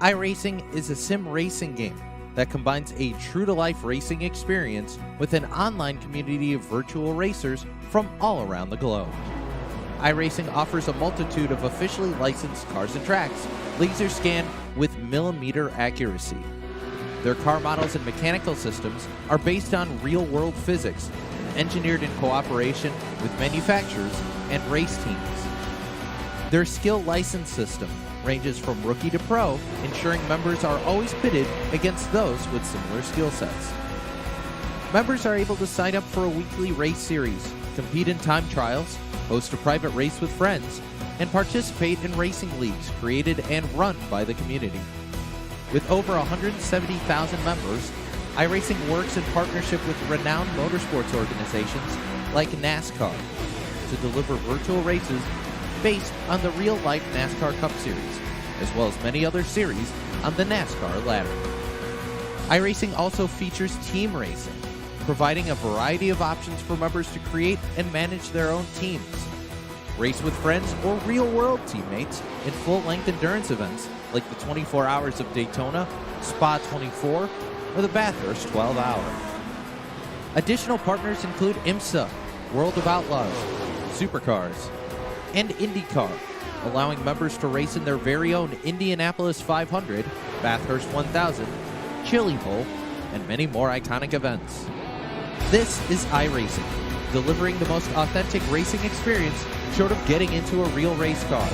iRacing is a sim racing game that combines a true-to-life racing experience with an online community of virtual racers from all around the globe. iRacing offers a multitude of officially licensed cars and tracks, laser scanned with millimeter accuracy. Their car models and mechanical systems are based on real-world physics, engineered in cooperation with manufacturers and race teams. Their skill license system ranges from rookie to pro, ensuring members are always pitted against those with similar skill sets. Members are able to sign up for a weekly race series, compete in time trials, host a private race with friends, and participate in racing leagues created and run by the community. With over 170,000 members, iRacing works in partnership with renowned motorsports organizations like NASCAR to deliver virtual races based on the real-life NASCAR Cup Series, as well as many other series on the NASCAR ladder. iRacing also features team racing, providing a variety of options for members to create and manage their own teams. Race with friends or real-world teammates in full-length endurance events like the 24 Hours of Daytona, Spa 24, or the Bathurst 12 Hour. Additional partners include IMSA, World of Outlaws, Supercars, and IndyCar, allowing members to race in their very own Indianapolis 500, Bathurst 1000, Chili Bowl, and many more iconic events. This is iRacing, delivering the most authentic racing experience short of getting into a real race car.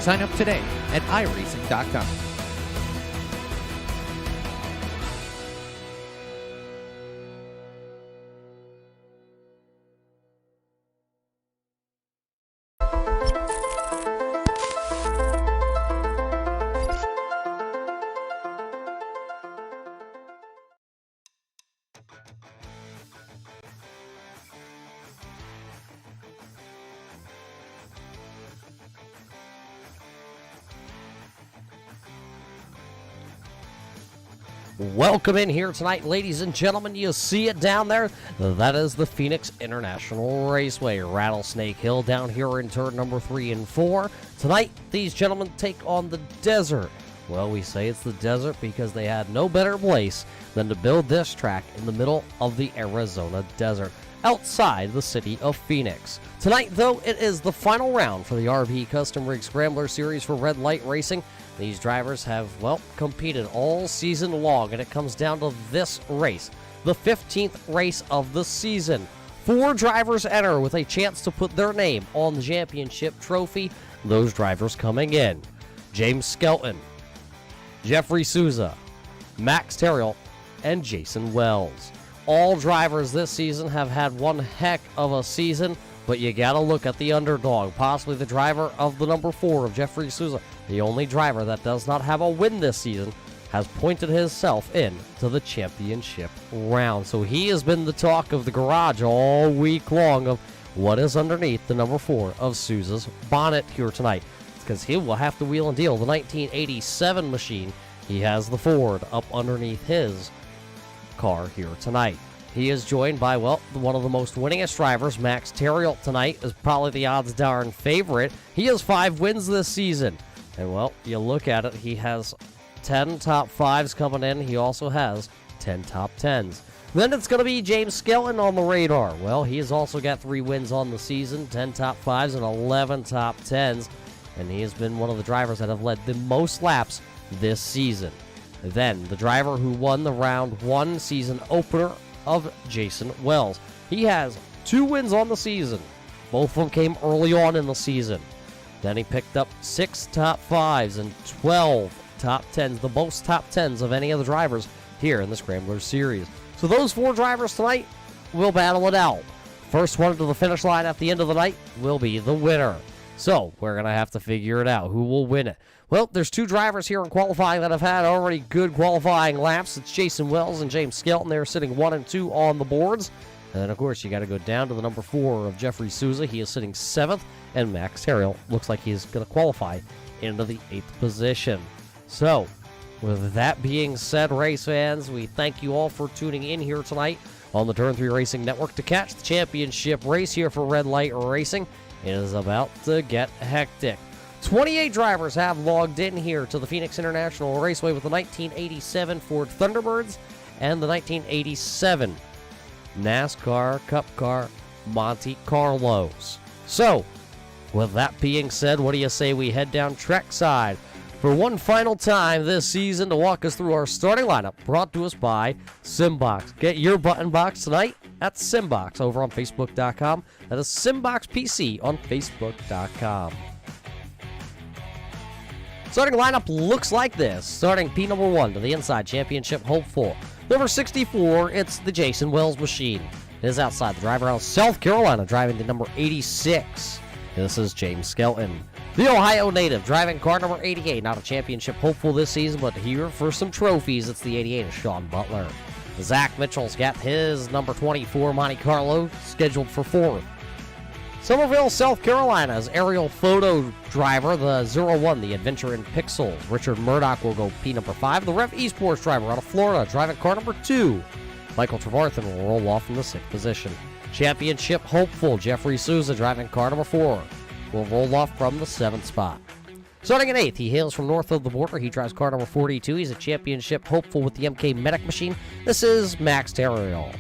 Sign up today at iRacing.com. Welcome in here tonight, ladies and gentlemen. You see it down there? That is the Phoenix International Raceway, Rattlesnake Hill down here in turn number 3 and 4. Tonight, these gentlemen take on the desert. Well, we say it's the desert because they had no better place than to build this track in the middle of the Arizona desert, outside the city of Phoenix. Tonight, though, it is the final round for the RV Custom Rig Scrambler Series for Red Light Racing. These drivers have, well, competed all season long, and it comes down to this race, the 15th race of the season. 4 drivers enter with a chance to put their name on the championship trophy. Those drivers coming in: James Skelton, Jeffrey Souza, Max Terrill, and Jason Wells. All drivers this season have had one heck of a season, but you got to look at the underdog, possibly the driver of the number 4 of Jeffrey Souza. The only driver that does not have a win this season has pointed himself in to the championship round. So he has been the talk of the garage all week long of what is underneath the number 4 of Souza's bonnet here tonight, because he will have to wheel and deal the 1987 machine. He has the Ford up underneath his car here tonight. He is joined by, well, one of the most winningest drivers. Max Terrill tonight is probably the odds darn favorite. He has 5 wins this season. And, well, you look at it, he has 10 top 5s coming in. He also has 10 top 10s. Then it's going to be James Skelton on the radar. Well, he has also got 3 wins on the season, 10 top 5s and 11 top 10s. And he has been one of the drivers that have led the most laps this season. Then, the driver who won the round 1 season opener of Jason Wells. He has 2 wins on the season. Both of them came early on in the season. Then he picked up 6 top 5s and 12 top 10s, the most top 10s of any of the drivers here in the Scrambler Series. So those 4 drivers tonight will battle it out. First one to the finish line at the end of the night will be the winner. So we're going to have to figure it out. Who will win it? Well, there's 2 drivers here in qualifying that have had already good qualifying laps. It's Jason Wells and James Skelton. They're sitting 1 and 2 on the boards. And then, of course, you got to go down to the number 4 of Jeffrey Souza. He is sitting 7th. And Max Terrill looks like he's going to qualify into the 8th position. So, with that being said, race fans, we thank you all for tuning in here tonight on the Turn 3 Racing Network to catch the championship race here for Red Light Racing. It is about to get hectic. 28 drivers have logged in here to the Phoenix International Raceway with the 1987 Ford Thunderbirds and the 1987 NASCAR Cup Car Monte Carlos. So, with that being said, what do you say we head down trackside for one final time this season to walk us through our starting lineup, brought to us by Simbox. Get your button box tonight at Simbox over on Facebook.com. That is Simbox PC on Facebook.com. Starting lineup looks like this. Starting P number 1 to the inside, championship hopeful. Number 64, it's the Jason Wells machine. It is outside. The driver out of South Carolina, driving to number 86. This is James Skelton. The Ohio native, driving car number 88. Not a championship hopeful this season, but here for some trophies, it's the 88 of Sean Butler. Zach Mitchell's got his number 24 Monte Carlo scheduled for 4th. Somerville, South Carolina's aerial photo driver, the 01, the Adventure in Pixels. Richard Murdoch will go P number 5. The Rev Esports driver out of Florida, driving car number 2. Michael Trevarthen will roll off in the 6th position. Championship hopeful, Jeffrey Souza, driving car number 4. Will roll off from the 7th spot. Starting in 8th, he hails from north of the border. He drives car number 42. He's a championship hopeful with the MK Medic machine. This is Max Terriel.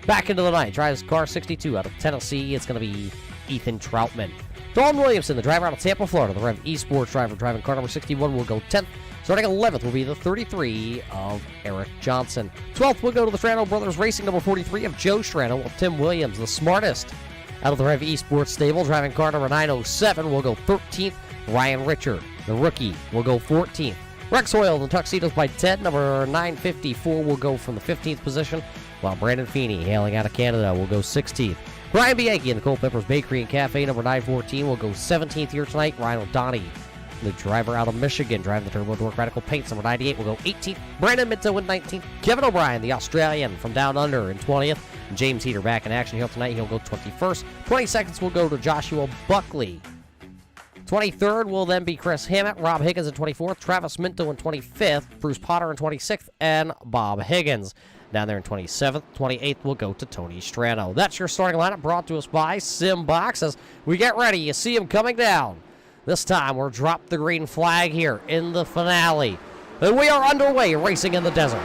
Back into the 9th, drives car 62 out of Tennessee. It's going to be Ethan Troutman. Dawn Williamson, the driver out of Tampa, Florida. The Rev Esports driver driving car number 61 will go 10th. Starting 11th will be the 33 of Eric Johnson. 12th will go to the Strano Brothers Racing number 43 of Joe Strano. Tim Williams, the smartest out of the Rev Esports stable, driving car number 907 will go 13th. Ryan Richard, the rookie, will go 14th. Rex Oil, the Tuxedos by Ted, number 954 will go from the 15th position, while Brandon Feeney, hailing out of Canada, will go 16th. Brian Bianchi in the Culpeppers Bakery and Cafe, number 914, will go 17th here tonight. Ryan O'Donnell, the driver out of Michigan, driving the Turbo Dork Radical Paints, number 98, will go 18th. Brandon Minto in 19th. Kevin O'Brien, the Australian from down under, in 20th. James Heater back in action here tonight. He'll go 21st. 22nd will go to Joshua Buckley. 23rd will then be Chris Hammett, Rob Higgins in 24th, Travis Minto in 25th, Bruce Potter in 26th, and Bob Higgins down there in 27th. 28th will go to Tony Strano. That's your starting lineup brought to us by Simbox. As we get ready, you see him coming down. This time we're drop the green flag here in the finale. And we are underway, racing in the desert.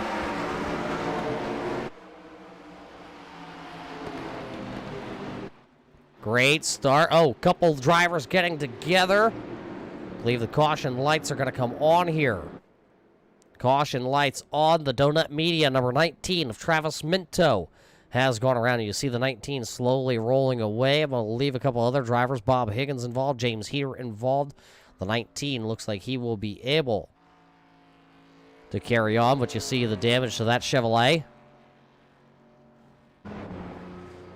Great start. Oh, couple drivers getting together. I believe the caution lights are going to come on here. Caution lights on. The Donut Media, number 19 of Travis Minto, has gone around. You see the 19 slowly rolling away. I'm going to leave a couple other drivers. Bob Higgins involved. James Heater involved. The 19 looks like he will be able to carry on, but you see the damage to that Chevrolet.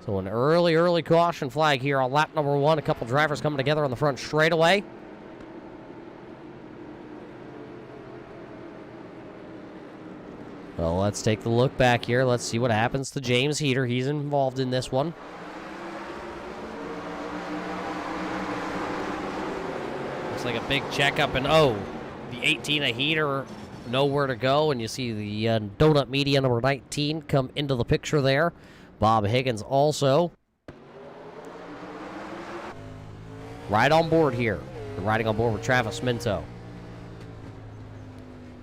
So an early caution flag here on lap number 1. A couple drivers coming together on the front straightaway. Well, let's take the look back here. Let's see what happens to James Heater. He's involved in this one. Looks like a big checkup, and the 18 of Heater, nowhere to go, and you see the Donut Media number 19 come into the picture there. Bob Higgins also right on board here. They're riding on board with Travis Minto.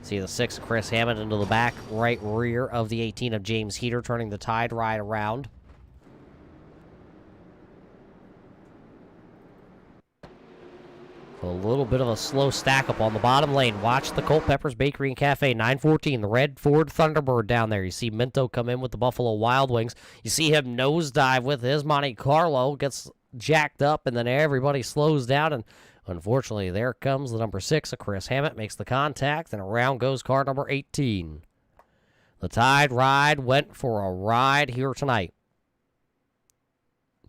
See the 6 of Chris Hammond into the back right rear of the 18 of James Heater, turning the tide right around. A little bit of a slow stack up on the bottom lane. Watch the Culpeppers Bakery and Cafe, 914, the red Ford Thunderbird down there. You see Minto come in with the Buffalo Wild Wings. You see him nosedive with his Monte Carlo, gets jacked up, and then everybody slows down, and unfortunately, there comes the number 6 of Chris Hammett, makes the contact, and around goes car number 18. The Tide Ride went for a ride here tonight.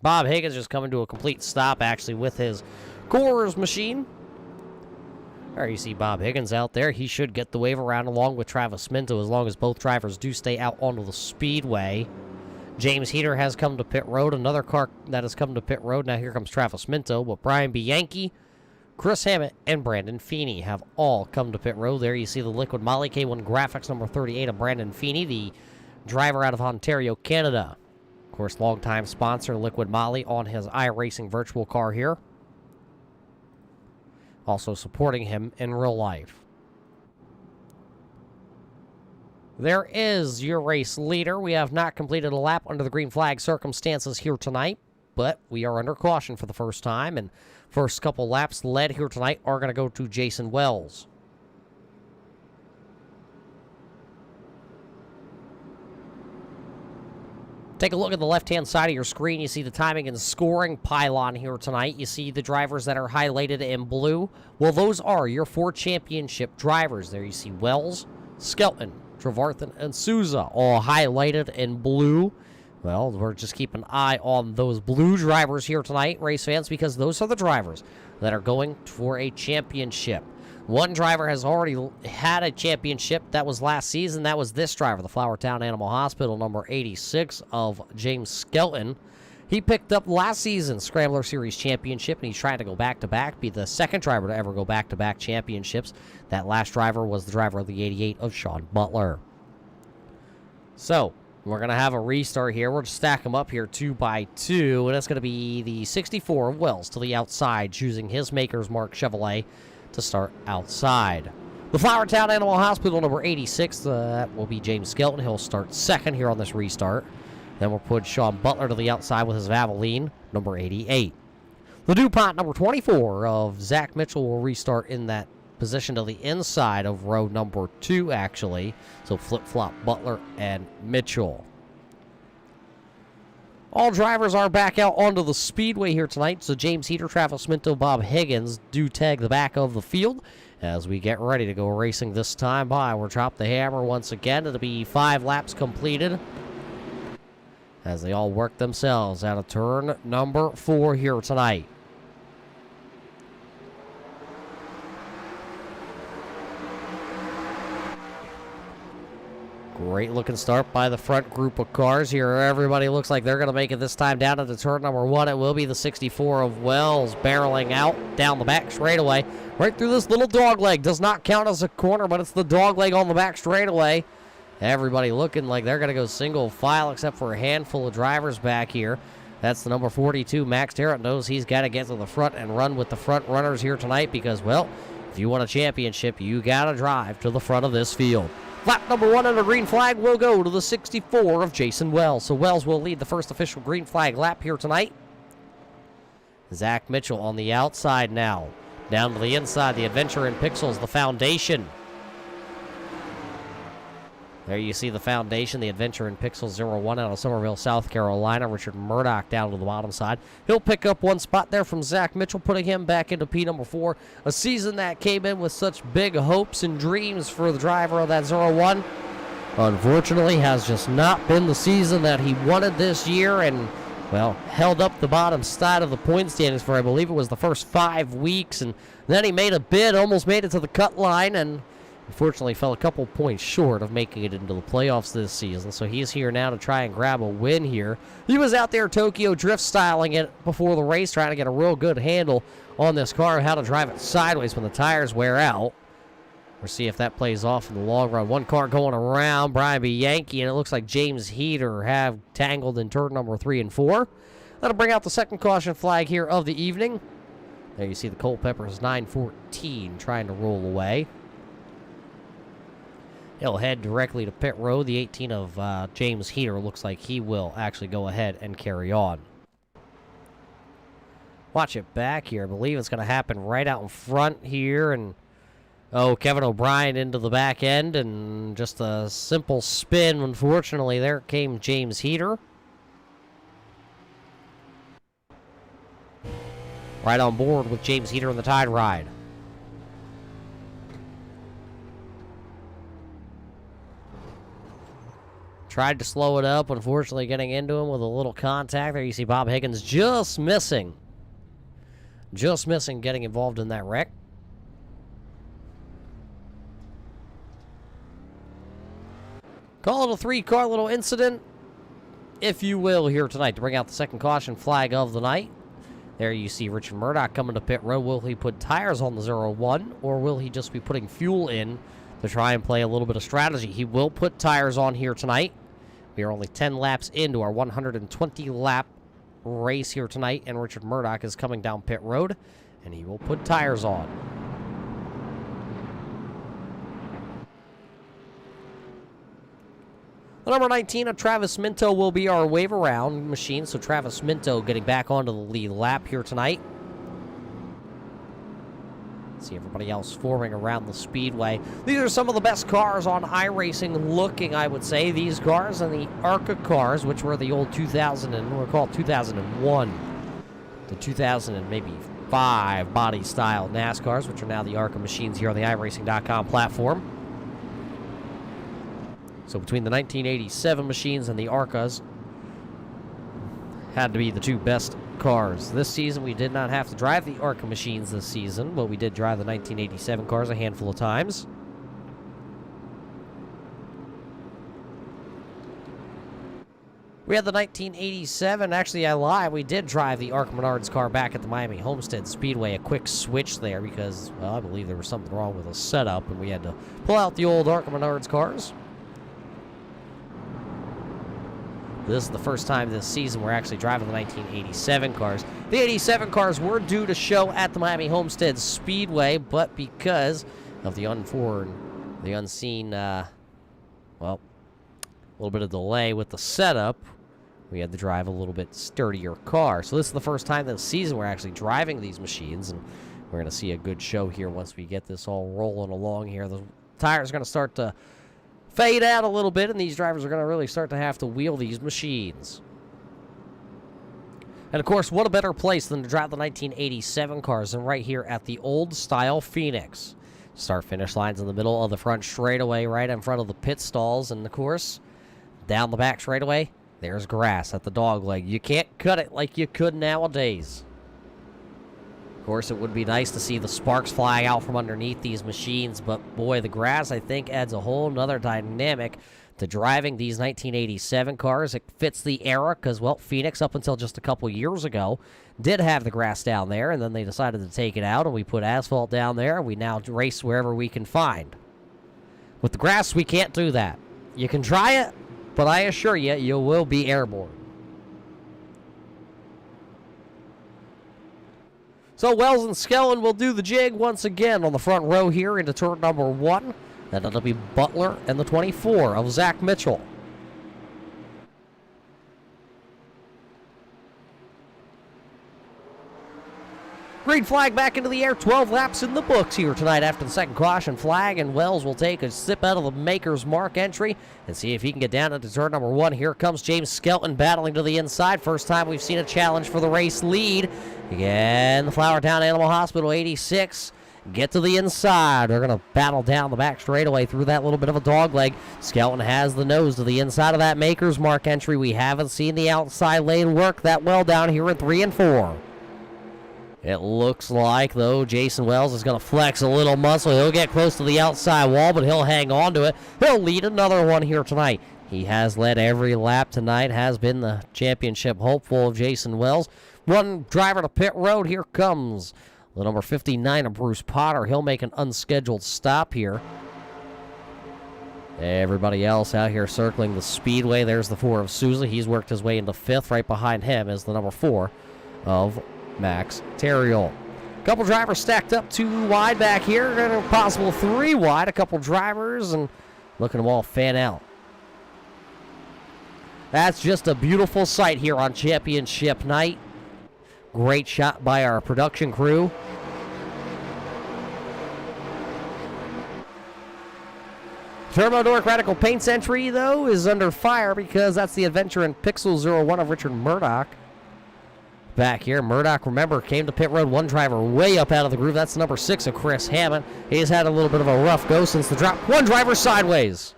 Bob Higgins just coming to a complete stop, actually, with his Coors machine. There you see Bob Higgins out there. He should get the wave around along with Travis Minto as long as both drivers do stay out onto the speedway. James Heater has come to pit road. Another car that has come to pit road. Now here comes Travis Minto, but Brian Bianchi, Chris Hammett, and Brandon Feeney have all come to pit road. There you see the Liquid Molly K1 Graphics number 38 of Brandon Feeney, the driver out of Ontario, Canada. Of course, longtime sponsor Liquid Molly on his iRacing virtual car here. also supporting him in real life. There is your race leader. We have not completed a lap under the green flag circumstances here tonight, but we are under caution for the first time, and first couple laps led here tonight are going to go to Jason Wells. Take a look at the left-hand side of your screen. You see the timing and scoring pylon here tonight. You see the drivers that are highlighted in blue. Well, those are your 4 championship drivers. There you see Wells, Skelton, Trevarthen, and Souza, all highlighted in blue. Well, we're just keeping an eye on those blue drivers here tonight, race fans, because those are the drivers that are going for a championship. One driver has already had a championship. That was last season. That was this driver, the Flowertown Animal Hospital, number 86 of James Skelton. He picked up last season's Scrambler Series championship, and he's trying to go back-to-back, be the second driver to ever go back-to-back championships. That last driver was the driver of the 88 of Sean Butler. So, we're going to have a restart here. We'll just stack them up here 2 by 2, and it's going to be the 64 of Wells to the outside, choosing his maker's mark Chevrolet to start outside. The Flowertown Animal Hospital, number 86, that will be James Skelton. He'll start second here on this restart. Then we'll put Sean Butler to the outside with his Valvoline, number 88. The DuPont, number 24 of Zach Mitchell, will restart in that position to the inside of row number 2, actually. So flip-flop Butler and Mitchell. All drivers are back out onto the speedway here tonight. So James Heater, Travis Minto, Bob Higgins do tag the back of the field as we get ready to go racing this time by. We'll drop the hammer once again. It'll be 5 laps completed as they all work themselves out of turn number 4 here tonight. Great looking start by the front group of cars here. Everybody looks like they're going to make it this time down into turn number 1. It will be the 64 of Wells barreling out down the back straightaway. Right through this little dog leg. Does not count as a corner, but it's the dog leg on the back straightaway. Everybody looking like they're going to go single file except for a handful of drivers back here. That's the number 42, Max Terrett, knows he's got to get to the front and run with the front runners here tonight because, well, if you want a championship, you got to drive to the front of this field. Lap number 1 under green flag will go to the 64 of Jason Wells. So Wells will lead the first official green flag lap here tonight. Zach Mitchell on the outside now. Down to the inside, the Adventure in Pixels, the Foundation. There you see the Foundation, the Adventure in Pixels 01 out of Somerville, South Carolina. Richard Murdoch down to the bottom side. He'll pick up 1 spot there from Zach Mitchell, putting him back into P number 4. A season that came in with such big hopes and dreams for the driver of that 01. Unfortunately, has just not been the season that he wanted this year and, well, held up the bottom side of the point standings for, I believe it was the first 5 weeks. And then he made a bid, almost made it to the cut line, and unfortunately fell a couple points short of making it into the playoffs this season. So he's here now to try and grab a win here. He was out there Tokyo drift styling it before the race, trying to get a real good handle on this car, how to drive it sideways when the tires wear out. We'll see if that plays off in the long run. 1 car going around, Brian B. Yankee, and it looks like James Heater have tangled in turn number 3 and 4. That'll bring out the second caution flag here of the evening. There you see the Culpeppers 914 trying to roll away. He'll head directly to pit road. The 18 of James Heater looks like he will actually go ahead and carry on. Watch it back here. I believe it's going to happen right out in front here. And Kevin O'Brien into the back end. And just a simple spin. Unfortunately, there came James Heater. Right on board with James Heater in the Tide Ride. Tried to slow it up, unfortunately getting into him with a little contact. There you see Bob Higgins just missing getting involved in that wreck. Call it a 3-car little incident, if you will, here tonight to bring out the second caution flag of the night. There you see Richard Murdoch coming to pit road. Will he put tires on the 01, or will he just be putting fuel in to try and play a little bit of strategy? He will put tires on here tonight. We are only 10 laps into our 120-lap race here tonight, and Richard Murdoch is coming down pit road, and he will put tires on. The number 19 of Travis Minto will be our wave around machine. So Travis Minto getting back onto the lead lap here tonight. See everybody else forming around the speedway. These are some of the best cars on iRacing looking, I would say. These cars and the ARCA cars, which were the old 2001 to 2005 body style NASCARs, which are now the ARCA machines here on the iRacing.com platform. So between the 1987 machines and the ARCAs, had to be the two best cars. This season, we did not have to drive the ARCA machines this season, but we did drive the 1987 cars a handful of times. We had the 1987, actually I lie, we did drive the ARC Menards car back at the Miami Homestead Speedway. A quick switch there because, well, I believe there was something wrong with the setup and we had to pull out the old ARC Menards cars. This is the first time this season we're actually driving the 1987 cars. The 87 cars were due to show at the Miami Homestead Speedway, but because of the unseen, well, a little bit of delay with the setup, we had to drive a little bit sturdier car. So this is the first time this season we're actually driving these machines, and we're going to see a good show here once we get this all rolling along here. The tires are going to start to fade out a little bit, and these drivers are going to really start to have to wheel these machines. And, of course, what a better place than to drive the 1987 cars than right here at the old-style Phoenix. Start-finish lines in the middle of the front straightaway, right in front of the pit stalls, and, of course, down the back straightaway, there's grass at the dog leg. You can't cut it like you could nowadays. Of course, it would be nice to see the sparks flying out from underneath these machines, but boy, the grass, I think, adds a whole nother dynamic to driving these 1987 cars. It fits the era because, well, Phoenix, up until just a couple years ago, did have the grass down there, and then they decided to take it out, and we put asphalt down there, and we now race wherever we can find. With the grass, we can't do that. You can try it, but I assure you, you will be airborne. So Wells and Skellen will do the jig once again on the front row here into turn number 1. Then it'll be Butler and the 24 of Zach Mitchell. Green flag back into the air. 12 laps in the books here tonight after the second caution flag, and Wells will take a sip out of the Maker's Mark entry and see if he can get down into turn number 1. Here comes James Skelton battling to the inside. First time we've seen a challenge for the race lead. Again, the Flowertown Animal Hospital 86 get to the inside. They're going to battle down the back straightaway through that little bit of a dog leg. Skelton has the nose to the inside of that Maker's Mark entry. We haven't seen the outside lane work that well down here in 3 and 4. It looks like, though, Jason Wells is going to flex a little muscle. He'll get close to the outside wall, but he'll hang on to it. He'll lead another one here tonight. He has led every lap tonight, has been the championship hopeful of Jason Wells. One driver to pit road. Here comes the number 59 of Bruce Potter. He'll make an unscheduled stop here. Everybody else out here circling the speedway. There's the 4 of Souza. He's worked his way into 5th. Right behind him is the number 4 of Max Terriol. A couple drivers stacked up 2 wide back here, and a possible 3 wide. A couple drivers, and looking them all fan out. That's just a beautiful sight here on championship night. Great shot by our production crew. Turbo Dork Radical Paints entry, though, is under fire because that's the Adventure in Pixel 01 of Richard Murdoch. Back here, Murdoch, remember, came to pit road. One driver way up out of the groove. That's number 6 of Chris Hammond. He's had a little bit of a rough go since the drop. One driver sideways.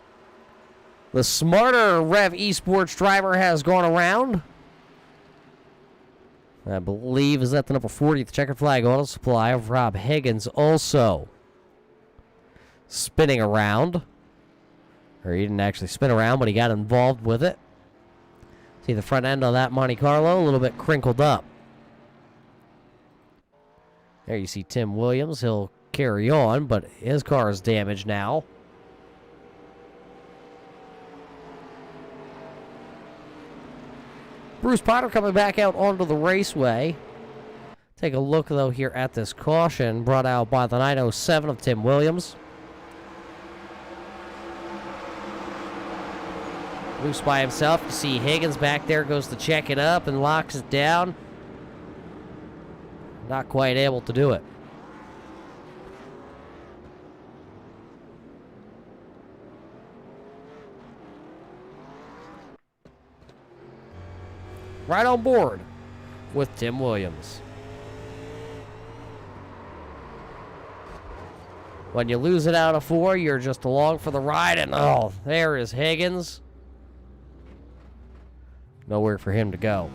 The smarter Rev Esports driver has gone around. I believe is that the number 40, the checkered flag auto supply of Rob Higgins also spinning around. Or he didn't actually spin around, but he got involved with it. See the front end of that Monte Carlo, a little bit crinkled up. There you see Tim Williams. He'll carry on, but his car is damaged now. Bruce Potter coming back out onto the raceway. Take a look, though, here at this caution brought out by the 907 of Tim Williams. Loose by himself. You see Higgins back there, goes to check it up and locks it down. Not quite able to do it. Right on board with Tim Williams. When you lose it out of 4, you're just along for the ride, and oh, there is Higgins. Nowhere for him to go.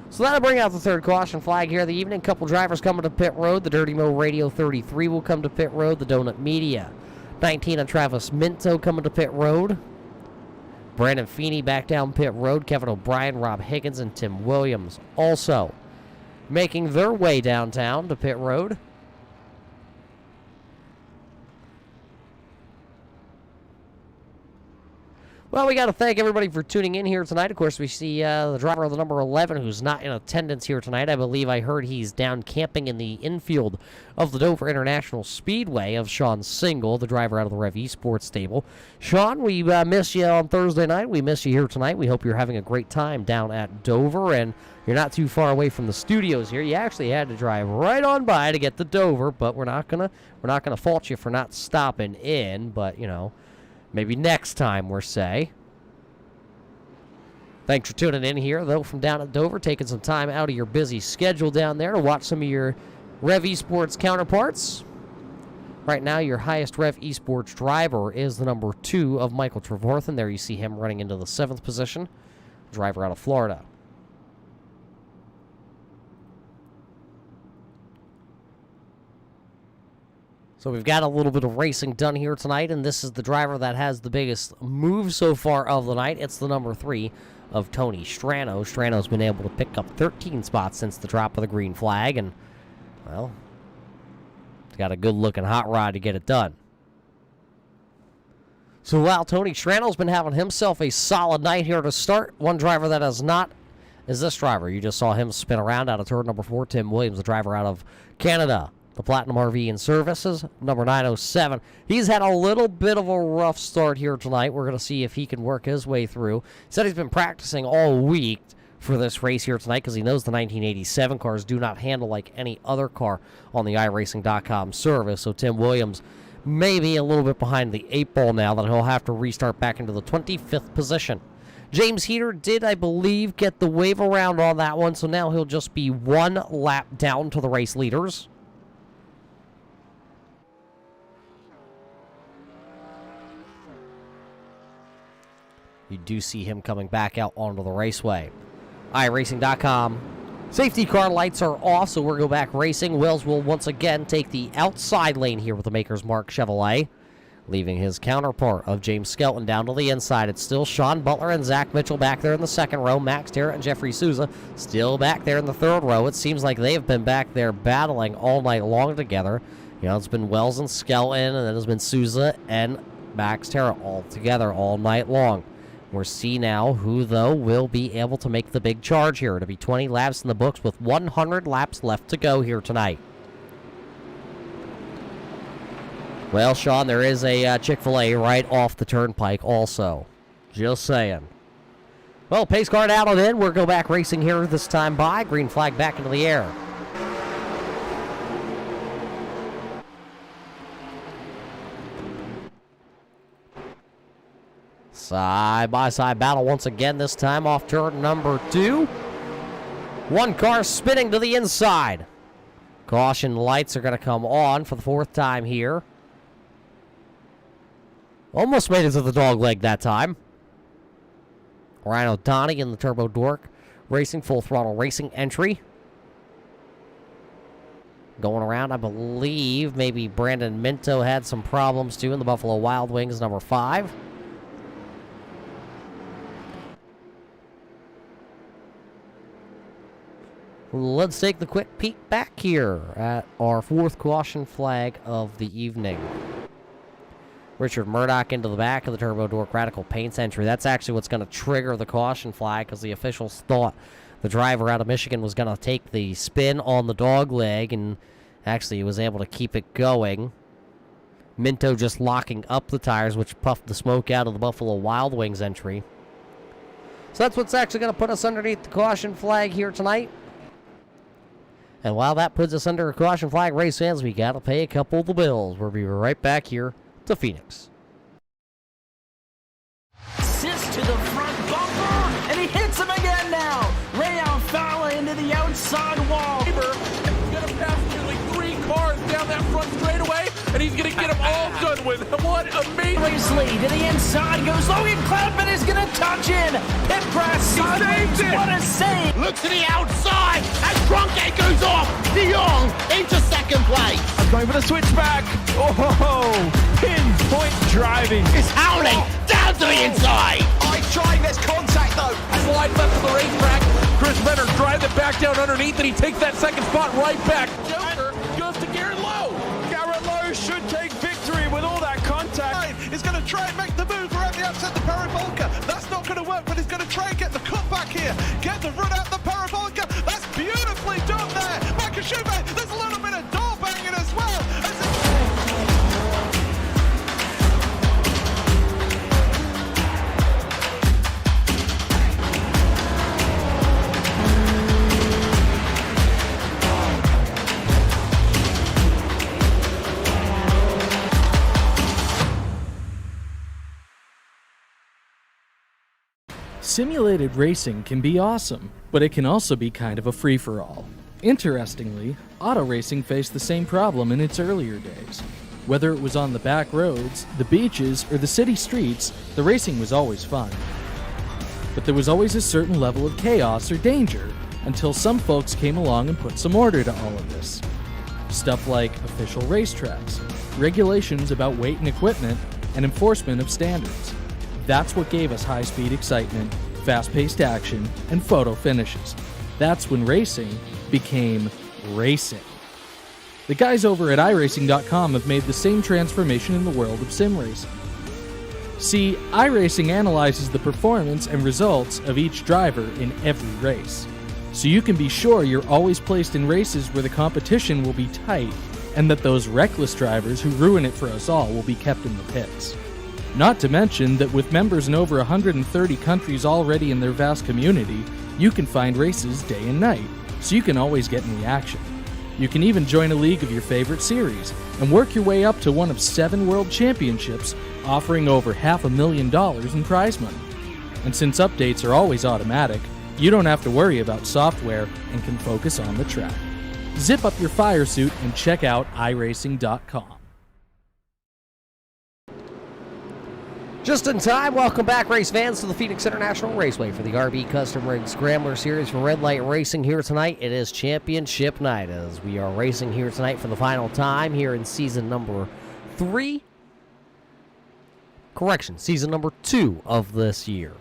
So that'll bring out the third caution flag here of the evening. Couple drivers coming to pit road. The Dirty Mo Radio 33 will come to pit road. The Donut Media 19 on Travis Minto coming to pit road. Brandon Feeney back down pit road. Kevin O'Brien, Rob Higgins, and Tim Williams also making their way downtown to pit road. Well, we got to thank everybody for tuning in here tonight. Of course, we see the driver of the number 11 who's not in attendance here tonight. I believe I heard he's down camping in the infield of the Dover International Speedway of Sean Single, the driver out of the Rev Esports stable. Sean, we miss you on Thursday night. We miss you here tonight. We hope you're having a great time down at Dover, and you're not too far away from the studios here. You actually had to drive right on by to get to Dover, but we're not gonna fault you for not stopping in, but you know, maybe next time, we'll say. Thanks for tuning in here, though, from down at Dover, taking some time out of your busy schedule down there to watch some of your Rev Esports counterparts. Right now, your highest Rev Esports driver is the number 2 of Michael Trevorthan. There you see him running into the 7th position, driver out of Florida. So we've got a little bit of racing done here tonight, and this is the driver that has the biggest move so far of the night. It's the number 3 of Tony Strano. Strano's been able to pick up 13 spots since the drop of the green flag, and, well, he's got a good-looking hot rod to get it done. So while Tony Strano's been having himself a solid night here to start, one driver that has not is this driver. You just saw him spin around out of turn number 4, Tim Williams, the driver out of Canada. The Platinum RV and Services, number 907. He's had a little bit of a rough start here tonight. We're going to see if he can work his way through. He said he's been practicing all week for this race here tonight because he knows the 1987 cars do not handle like any other car on the iRacing.com service. So Tim Williams may be a little bit behind the 8 ball now that he'll have to restart back into the 25th position. James Heater did, I believe, get the wave around on that one, so now he'll just be 1 lap down to the race leaders. You do see him coming back out onto the raceway. iRacing.com. Safety car lights are off, so we'll go back racing. Wells will once again take the outside lane here with the Maker's Mark Chevrolet, leaving his counterpart of James Skelton down to the inside. It's still Sean Butler and Zach Mitchell back there in the second row. Max Terrett and Jeffrey Souza still back there in the third row. It seems like they've been back there battling all night long together. You know, it's been Wells and Skelton, and then it's been Souza and Max Terrett all together all night long. We'll see now who, though, will be able to make the big charge here. It'll be 20 laps in the books with 100 laps left to go here tonight. Well, Sean, there is a Chick-fil-A right off the turnpike also. Just saying. Well, pace car out and in. We'll go back racing here this time by. Green flag back into the air. Side-by-side battle once again, this time off turn number 2. One car spinning to the inside. Caution lights are going to come on for the 4th time here. Almost made it to the dog leg that time. Ryan O'Donnell in the Turbo Dork Racing, full throttle racing entry. Going around, I believe maybe Brandon Minto had some problems too in the Buffalo Wild Wings, number 5. Let's take the quick peek back here at our 4th caution flag of the evening. Richard Murdoch into the back of the Turbo Dork Radical Paints entry. That's actually what's going to trigger the caution flag because the officials thought the driver out of Michigan was going to take the spin on the dog leg, and actually he was able to keep it going. Minto just locking up the tires, which puffed the smoke out of the Buffalo Wild Wings entry. So that's what's actually going to put us underneath the caution flag here tonight. And while that puts us under a caution flag, race fans, we got to pay a couple of the bills. We'll be right back here to Phoenix. Assist to the front bumper, and he hits him again now. Ray Alfala into the outside wall. He's going to pass nearly 3 cars down that front straightaway, and he's going to get them all done with. What amazing. Wesley to the inside goes. Logan Cloudman is going to touch in. Pit press. saved it. What a save. Look to the outside as Cronkite goes off. De Jong into second place. Going for the switchback. Oh, pinpoint driving. It's howling down to the inside. Trying this contact though. Slides left to the racetrack. Chris Benner drives it back down underneath, and he takes that second spot right back. Joker goes to Garrett Lowe. Garrett Lowe should take victory with all that contact. He's going to try and make the move around the outside the parabolica. That's not going to work, but he's going to try and get the cutback here. Get the run out the parabolica. That's beautifully done there. Makashube, there's a little bit of door banging as well. Simulated racing can be awesome, but it can also be kind of a free-for-all. Interestingly, auto racing faced the same problem in its earlier days. Whether it was on the back roads, the beaches, or the city streets, the racing was always fun. But there was always a certain level of chaos or danger, until some folks came along and put some order to all of this. Stuff like official racetracks, regulations about weight and equipment, and enforcement of standards. That's what gave us high-speed excitement, fast-paced action, and photo finishes. That's when racing became racing. The guys over at iRacing.com have made the same transformation in the world of sim racing. See, iRacing analyzes the performance and results of each driver in every race, so you can be sure you're always placed in races where the competition will be tight, and that those reckless drivers who ruin it for us all will be kept in the pits. Not to mention that with members in over 130 countries already in their vast community, you can find races day and night, so you can always get in the action. You can even join a league of your favorite series, and work your way up to one of 7 world championships, offering over $500,000 in prize money. And since updates are always automatic, you don't have to worry about software and can focus on the track. Zip up your fire suit and check out iRacing.com. Just in time, welcome back, race fans, to the Phoenix International Raceway for the RB Custom Rig Scrambler Series for Red Light Racing here tonight. It is championship night as we are racing here tonight for the final time here in season number 3. Correction, season number 2 of this year.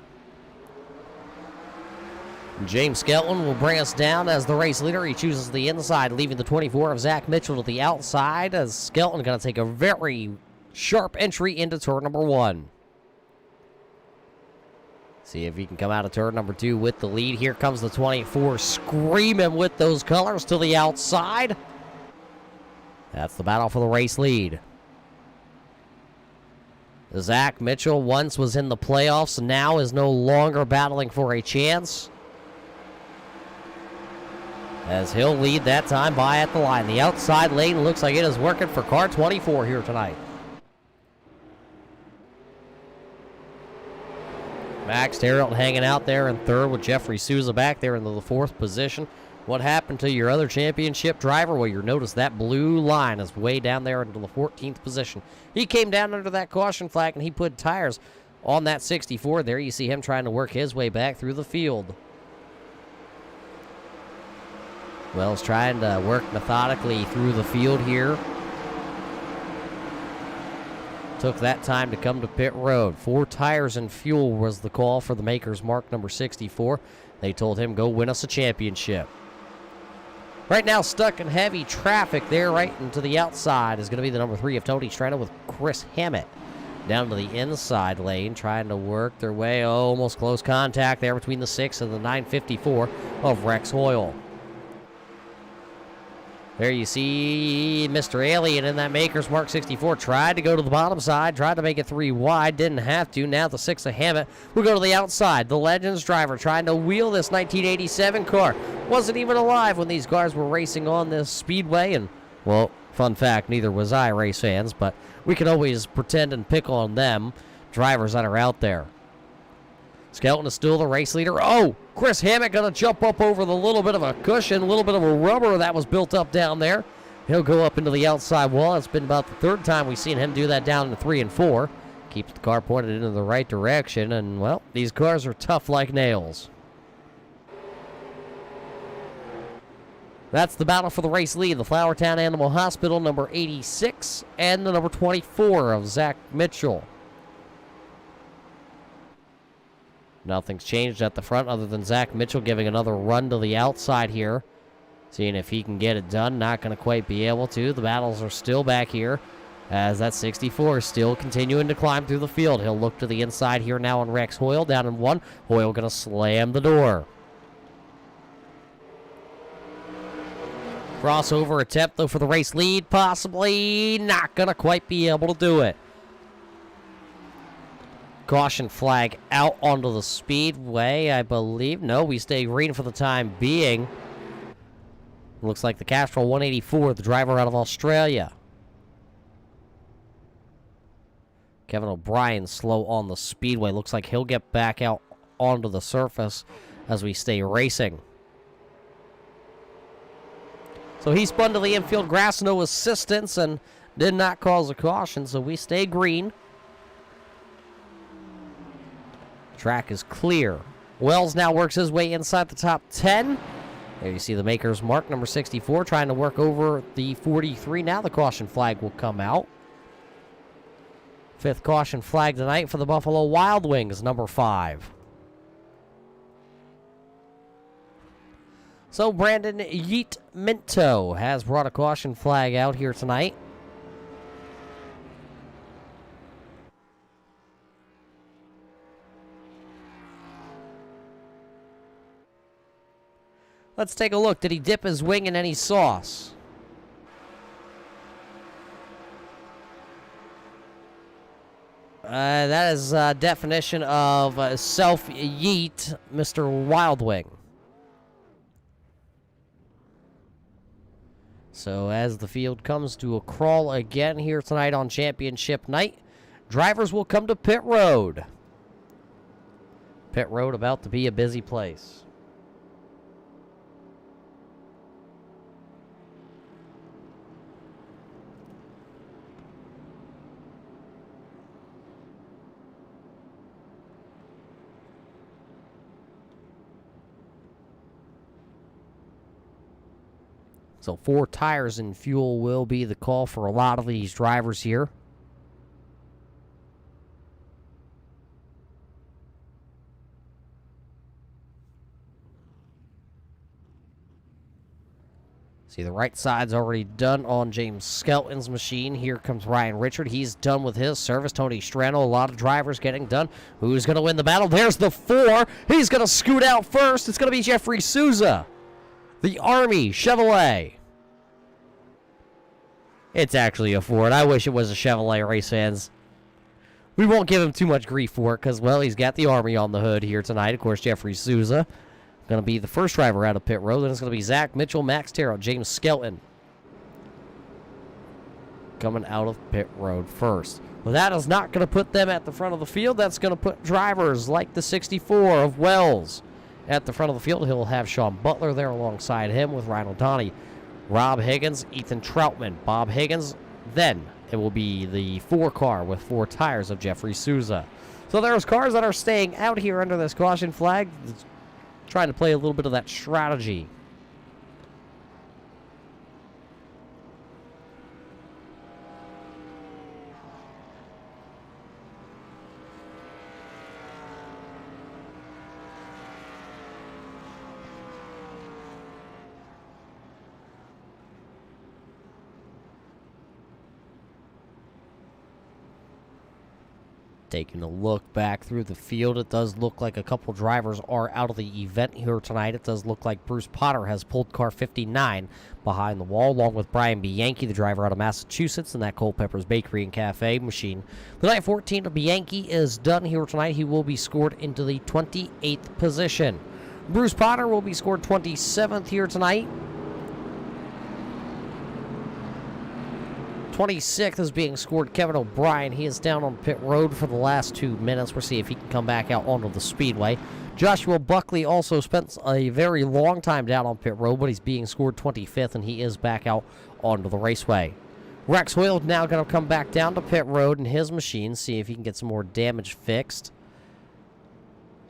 James Skelton will bring us down as the race leader. He chooses the inside, leaving the 24 of Zach Mitchell to the outside, as Skelton going to take a very sharp entry into turn number 1. See if he can come out of turn number 2 with the lead. Here comes the 24, screaming with those colors to the outside. That's the battle for the race lead. Zach Mitchell once was in the playoffs, now is no longer battling for a chance, as he'll lead that time by at the line. The outside lane looks like it is working for car 24 here tonight. Max Terrell hanging out there in third with Jeffrey Souza back there in the 4th position. What happened to your other championship driver? Well, you notice that blue line is way down there into the 14th position. He came down under that caution flag and he put tires on that 64. There you see him trying to work his way back through the field. Wells trying to work methodically through the field here. Took that time to come to pit road. 4 tires and fuel was the call for the Maker's Mark number 64. They told him, go win us a championship. Right now, stuck in heavy traffic there right into the outside is going to be the number 3 of Tony Strano with Chris Hammett. Down to the inside lane, trying to work their way. Almost close contact there between the 6 and the 954 of Rex Hoyle. There you see Mr. Alien in that Maker's Mark 64. Tried to go to the bottom side, tried to make it 3 wide, didn't have to. Now the 6 of Hammett will go to the outside. The Legends driver trying to wheel this 1987 car. Wasn't even alive when these cars were racing on this speedway. And, well, fun fact, neither was I, race fans, but we can always pretend and pick on them, drivers that are out there. Skelton is still the race leader. Oh, Chris Hammett going to jump up over the little bit of a cushion, a little bit of a rubber that was built up down there. He'll go up into the outside wall. It's been about the 3rd time we've seen him do that down in 3 and 4. Keeps the car pointed into the right direction, and, well, these cars are tough like nails. That's the battle for the race lead. The Flowertown Animal Hospital, number 86, and the number 24 of Zach Mitchell. Nothing's changed at the front other than Zach Mitchell giving another run to the outside here. Seeing if he can get it done. Not going to quite be able to. The battles are still back here as that 64 is still continuing to climb through the field. He'll look to the inside here now on Rex Hoyle. Down in 1. Hoyle going to slam the door. Crossover attempt, though, for the race lead. Possibly not going to quite be able to do it. Caution flag out onto the speedway, I believe. No, we stay green for the time being. Looks like the Castrol 184, the driver out of Australia. Kevin O'Brien slow on the speedway. Looks like he'll get back out onto the surface as we stay racing. So he spun to the infield grass, no assistance, and did not cause a caution, so we stay green. Track is clear. Wells now works his way inside the top 10. There you see the Maker's Mark, number 64, trying to work over the 43. Now the caution flag will come out. 5th caution flag tonight for the Buffalo Wild Wings, number 5. So Brandon Yeet Minto has brought a caution flag out here tonight. Let's take a look. Did he dip his wing in any sauce? That is a definition of self-yeet, Mr. Wild Wing. So as the field comes to a crawl again here tonight on championship night, drivers will come to pit road. Pit road about to be a busy place. So 4 tires and fuel will be the call for a lot of these drivers here. See, the right side's already done on James Skelton's machine. Here comes Ryan Richard. He's done with his service. Tony Strano, a lot of drivers getting done. Who's going to win the battle? There's the 4. He's going to scoot out first. It's going to be Jeffrey Souza. The Army Chevrolet. It's actually a Ford. I wish it was a Chevrolet, race fans. We won't give him too much grief for it because, well, he's got the Army on the hood here tonight. Of course, Jeffrey Souza going to be the first driver out of pit road. Then it's going to be Zach Mitchell, Max Terrell, James Skelton coming out of pit road first. Well, that is not going to put them at the front of the field. That's going to put drivers like the 64 of Wells at the front of the field. He'll have Sean Butler there alongside him with Ryan O'Donnell, Rob Higgins, Ethan Troutman, Bob Higgins. Then it will be the 4 car with 4 tires of Jeffrey Souza. So there's cars that are staying out here under this caution flag, trying to play a little bit of that strategy. Taking a look back through the field, it does look like a couple drivers are out of the event here tonight. It does look like Bruce Potter has pulled car 59 behind the wall, along with Brian Bianchi, the driver out of Massachusetts, in that Culpeper's Bakery and Cafe machine. The night 14 of Bianchi is done here tonight. He will be scored into the 28th position. Bruce Potter will be scored 27th here tonight. 26th is being scored Kevin O'Brien. He is down on pit road for the last 2 minutes. We'll see if he can come back out onto the speedway. Joshua Buckley also spent a very long time down on pit road, but he's being scored 25th, and he is back out onto the raceway. Rex Hoyle now going to come back down to pit road in his machine, see if he can get some more damage fixed.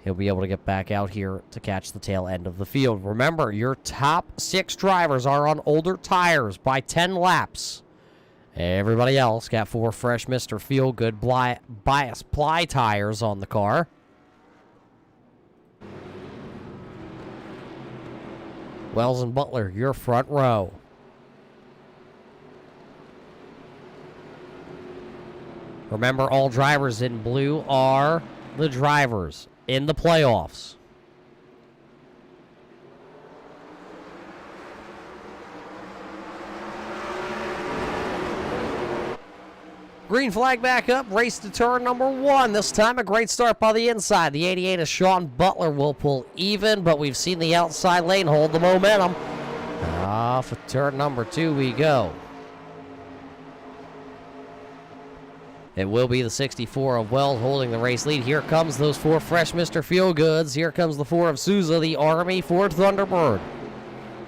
He'll be able to get back out here to catch the tail end of the field. Remember, your top 6 drivers are on older tires by 10 laps. Everybody else got 4 fresh Mr. Feel-Good bias ply tires on the car. Wells and Butler, your front row. Remember, all drivers in blue are the drivers in the playoffs. Green flag back up, race to turn number 1. This time a great start by the inside. The 88 of Sean Butler will pull even, but we've seen the outside lane hold the momentum. Off of turn number 2 we go. It will be the 64 of Wells holding the race lead. Here comes those 4 fresh Mr. Feelgoods. Here comes the 4 of Souza, the Army Ford Thunderbird.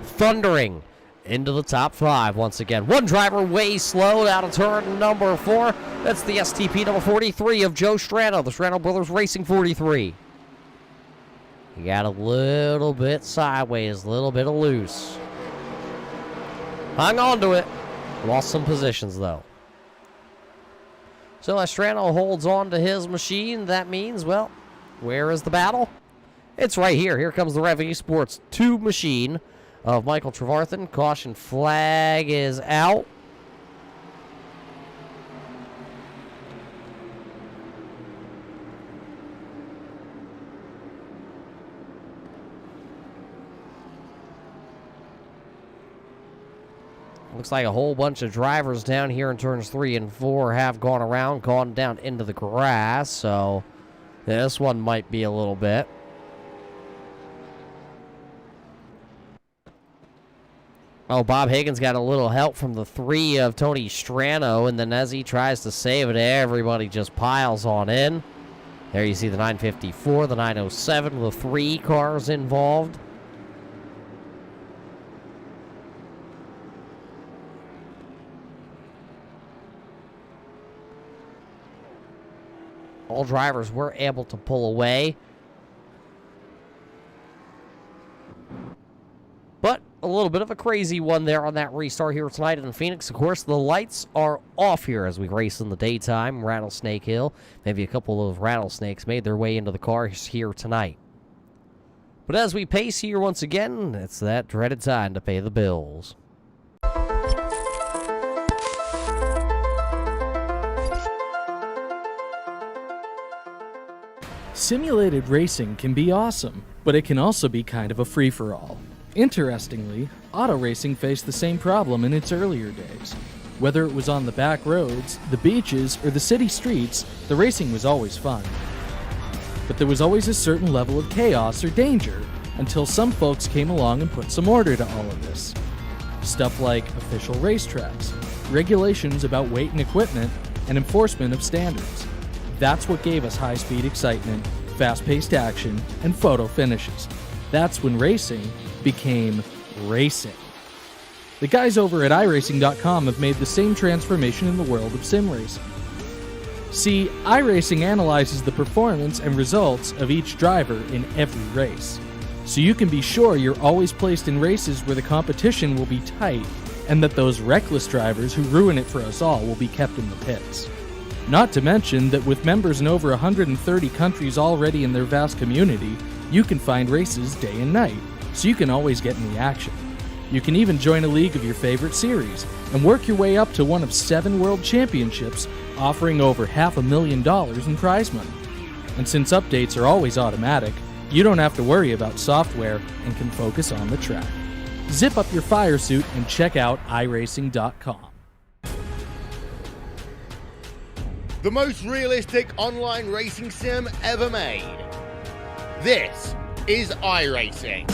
Thundering into the top 5 once again. One driver way slow out of turn number 4. That's the STP number 43 of Joe Strano, the Strano Brothers Racing 43. He got a little bit sideways, a little bit of loose. Hung on to it. Lost some positions, though. So as Strano holds on to his machine, that means, well, where is the battle? It's right here. Here comes the Rev Esports 2 machine of Michael Trevarthen. Caution flag is out. Looks like a whole bunch of drivers down here in turns 3 and 4 have gone around, gone down into the grass, so this one might be a little bit. Oh, Bob Higgins got a little help from the 3 of Tony Strano, and then as he tries to save it, everybody just piles on in. There you see the 954, the 907, the 3 cars involved. All drivers were able to pull away. But a little bit of a crazy one there on that restart here tonight in Phoenix. Of course, the lights are off here as we race in the daytime. Rattlesnake Hill. Maybe a couple of rattlesnakes made their way into the cars here tonight. But as we pace here once again, it's that dreaded time to pay the bills. Simulated racing can be awesome, but it can also be kind of a free-for-all. Interestingly, auto racing faced the same problem in its earlier days. Whether it was on the back roads, the beaches, or the city streets, the racing was always fun. But there was always a certain level of chaos or danger until some folks came along and put some order to all of this. Stuff like official racetracks, regulations about weight and equipment, and enforcement of standards. That's what gave us high-speed excitement, fast-paced action, and photo finishes. That's when racing became racing. The guys over at iRacing.com have made the same transformation in the world of sim racing. See, iRacing analyzes the performance and results of each driver in every race, so you can be sure you're always placed in races where the competition will be tight and that those reckless drivers who ruin it for us all will be kept in the pits. Not to mention that with members in over 130 countries already in their vast community, you can find races day and night, so you can always get in the action. You can even join a league of your favorite series and work your way up to one of 7 world championships offering over $500,000 in prize money. And since updates are always automatic, you don't have to worry about software and can focus on the track. Zip up your fire suit and check out iRacing.com. The most realistic online racing sim ever made. This is iRacing.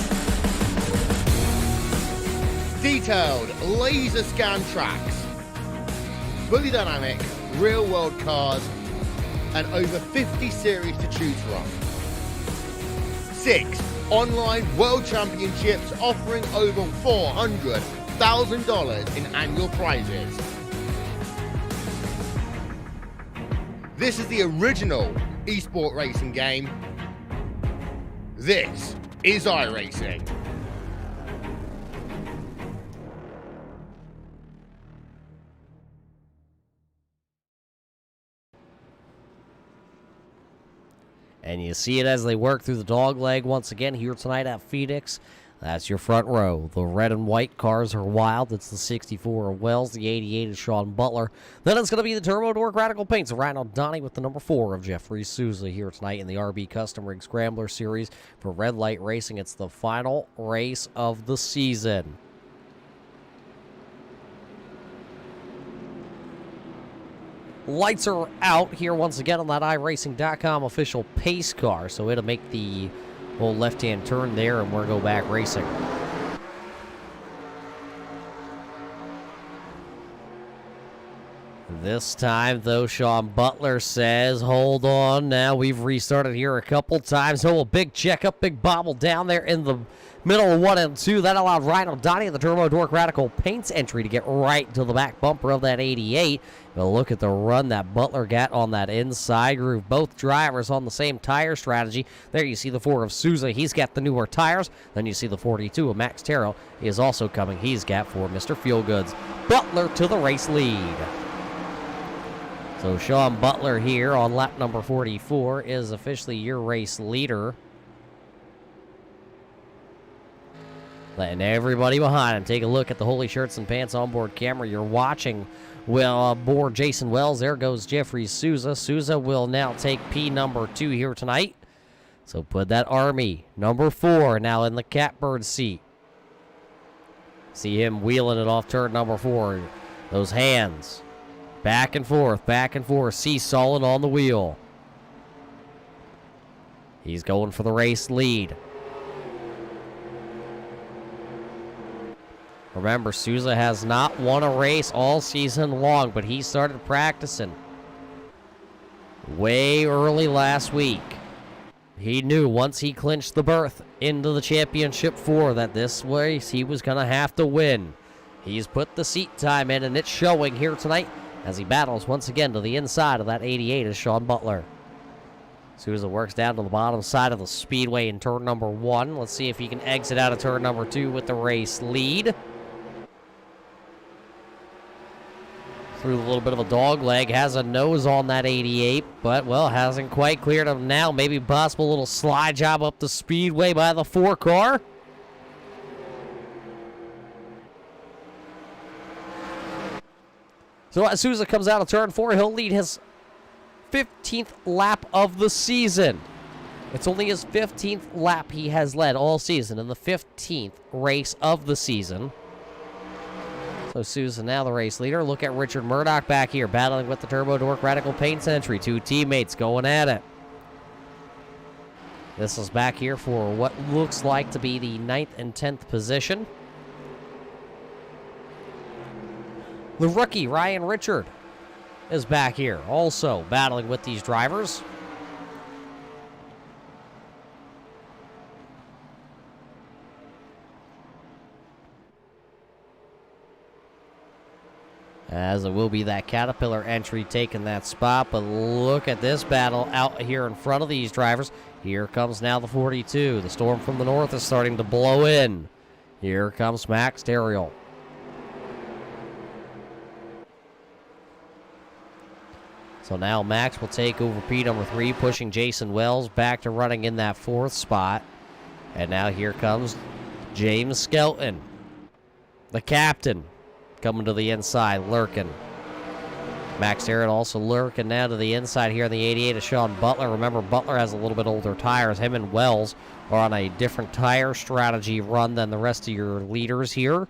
Detailed laser scan tracks, fully dynamic, real-world cars, and over 50 series to choose from. 6 online world championships offering over $400,000 in annual prizes. This is the original esport racing game. This is iRacing. And you see it as they work through the dog leg once again here tonight at Phoenix. That's your front row. The red and white cars are wild. It's the 64 of Wells. The 88 is Sean Butler. Then it's going to be the Turbo Dork Radical Paints. Ryan O'Donnell with the number 4 of Jeffrey Souza here tonight in the RB Custom Rig Scrambler Series for Red Light Racing. It's the final race of the season. Lights are out here once again on that iRacing.com official pace car, so it'll make the whole left-hand turn there, and we'll go back racing. This time, though, Sean Butler says, hold on now. We've restarted here a couple times. Oh, a big checkup, big bobble down there in the middle of 1 and 2. That allowed Ryan O'Donnell, the Turbo Dork Radical Paints entry, to get right to the back bumper of that 88. But look at the run that Butler got on that inside groove. Both drivers on the same tire strategy. There you see the 4 of Souza. He's got the newer tires. Then you see the 42 of Max Terrell is also coming. He's got for Mr. Feelgoods. Butler to the race lead. So Sean Butler here on lap number 44 is officially your race leader. Letting everybody behind him take a look at the Holy Shirts and Pants onboard camera. You're watching aboard Jason Wells. There goes Jeffrey Souza. Souza will now take P number 2 here tonight. So put that Army number 4 now in the catbird seat. See him wheeling it off turn number 4. Those hands. Back and forth, seesawing on the wheel. He's going for the race lead. Remember, Souza has not won a race all season long, but he started practicing way early last week. He knew once he clinched the berth into the championship 4 that this race he was going to have to win. He's put the seat time in, and it's showing here tonight as he battles once again to the inside of that 88 is Sean Butler. Souza works down to the bottom side of the speedway in turn number 1. Let's see if he can exit out of turn number 2 with the race lead. Through a little bit of a dog leg, has a nose on that 88, but, well, hasn't quite cleared him now. Maybe possible little slide job up the speedway by the 4 car. So as Souza comes out of turn 4, he'll lead his 15th lap of the season. It's only his 15th lap he has led all season in the 15th race of the season. So Souza now the race leader. Look at Richard Murdoch back here battling with the Turbo Dork Radical Paints entry. 2 teammates going at it. This is back here for what looks like to be the 9th and 10th position. The rookie, Ryan Richard, is back here, also battling with these drivers. As it will be that Caterpillar entry taking that spot, but look at this battle out here in front of these drivers. Here comes now the 42. The storm from the north is starting to blow in. Here comes Max Terrell. So now Max will take over P number 3, pushing Jason Wells back to running in that 4th spot. And now here comes James Skelton, the captain, coming to the inside, lurking. Max Terrett also lurking now to the inside here in the 88 of Sean Butler. Remember, Butler has a little bit older tires. Him and Wells are on a different tire strategy run than the rest of your leaders here.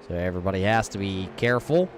So everybody has to be careful.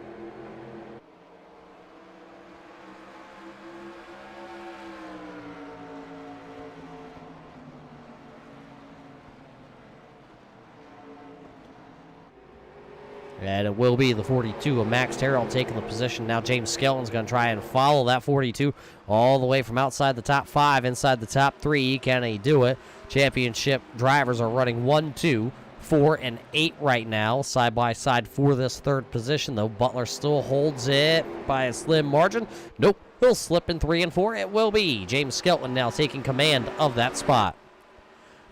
And it will be the 42 of Max Terrell taking the position. Now James Skelton's going to try and follow that 42 all the way from outside the top 5, inside the top 3. Can he do it? Championship drivers are running 1, 2, 4, and 8 right now, side by side for this third position, though. Butler still holds it by a slim margin. Nope, he'll slip in 3 and 4. It will be James Skelton now taking command of that spot.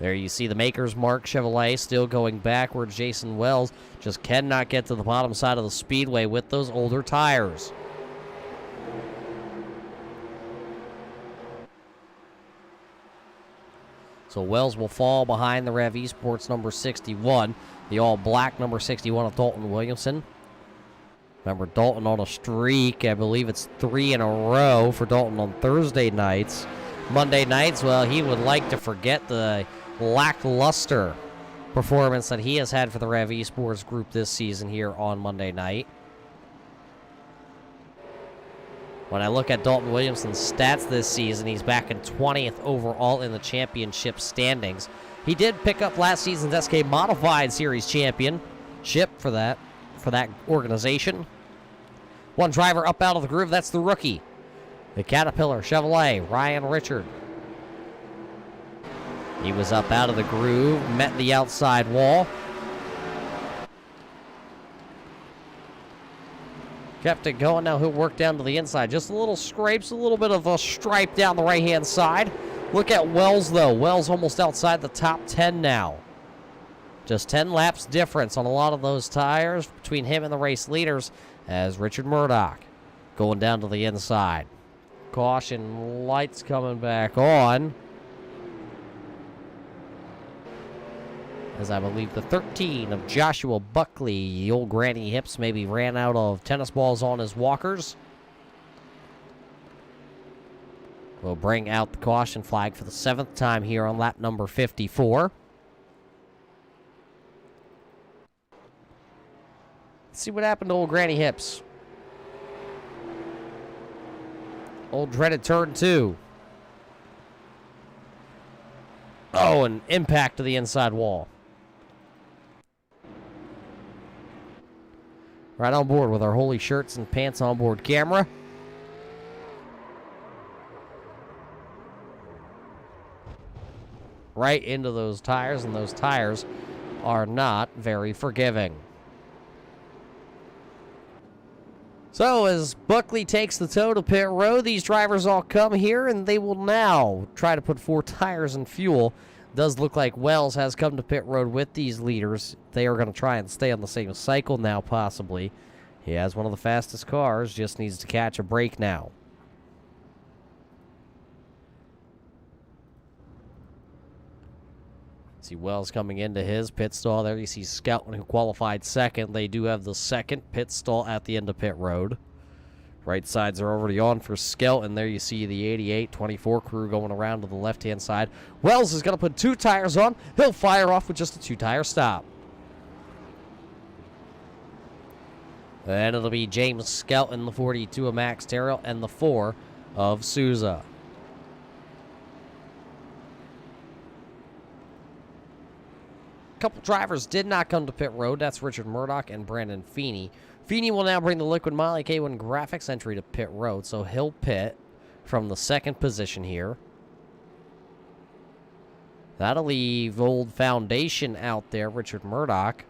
There you see the Maker's Mark Chevrolet still going backwards. Jason Wells just cannot get to the bottom side of the speedway with those older tires. So Wells will fall behind the Rev Esports number 61, the all-black number 61 of Dalton Williamson. Remember, Dalton on a streak. I believe it's 3 in a row for Dalton on Thursday nights. Monday nights, well, he would like to forget the lackluster performance that he has had for the Rev Esports group this season here on Monday night. When I look at Dalton Williamson's stats this season, he's back in 20th overall in the championship standings. He did pick up last season's SK Modified Series championship for that organization. One driver up out of the groove, that's the rookie, the Caterpillar Chevrolet, Ryan Richard. He was up out of the groove, met the outside wall. Kept it going. Now he'll work down to the inside. Just a little scrapes, a little bit of a stripe down the right-hand side. Look at Wells, though. Wells almost outside the top 10 now. Just 10 laps difference on a lot of those tires between him and the race leaders as Richard Murdoch going down to the inside. Caution lights coming back on, as I believe the 13 of Joshua Buckley, the old granny hips, maybe ran out of tennis balls on his walkers. We'll bring out the caution flag for the 7th time here on lap number 54. Let's see what happened to old granny hips. Old dreaded turn 2. Oh, an impact to the inside wall. Right on board with our Holy Shirts and Pants onboard camera. Right into those tires, and those tires are not very forgiving. So as Buckley takes the tow to pit road, these drivers all come here, and they will now try to put 4 tires in fuel. Does look like Wells has come to pit road with these leaders. They are going to try and stay on the same cycle now, possibly. He has one of the fastest cars, just needs to catch a break now. See Wells coming into his pit stall. There you see Skelton, who qualified 2nd. They do have the 2nd pit stall at the end of pit road. Right sides are already on for Skelton. There you see the 88-24 crew going around to the left-hand side. Wells is going to put 2 tires on. He'll fire off with just a 2-tire stop. And it'll be James Skelton, the 42 of Max Terrell, and the 4 of Souza. A couple drivers did not come to pit road. That's Richard Murdoch and Brandon Feeney. Feeney will now bring the Liquid Molly K1 graphics entry to pit road, so he'll pit from the 2nd position here. That'll leave old Foundation out there, Richard Murdoch.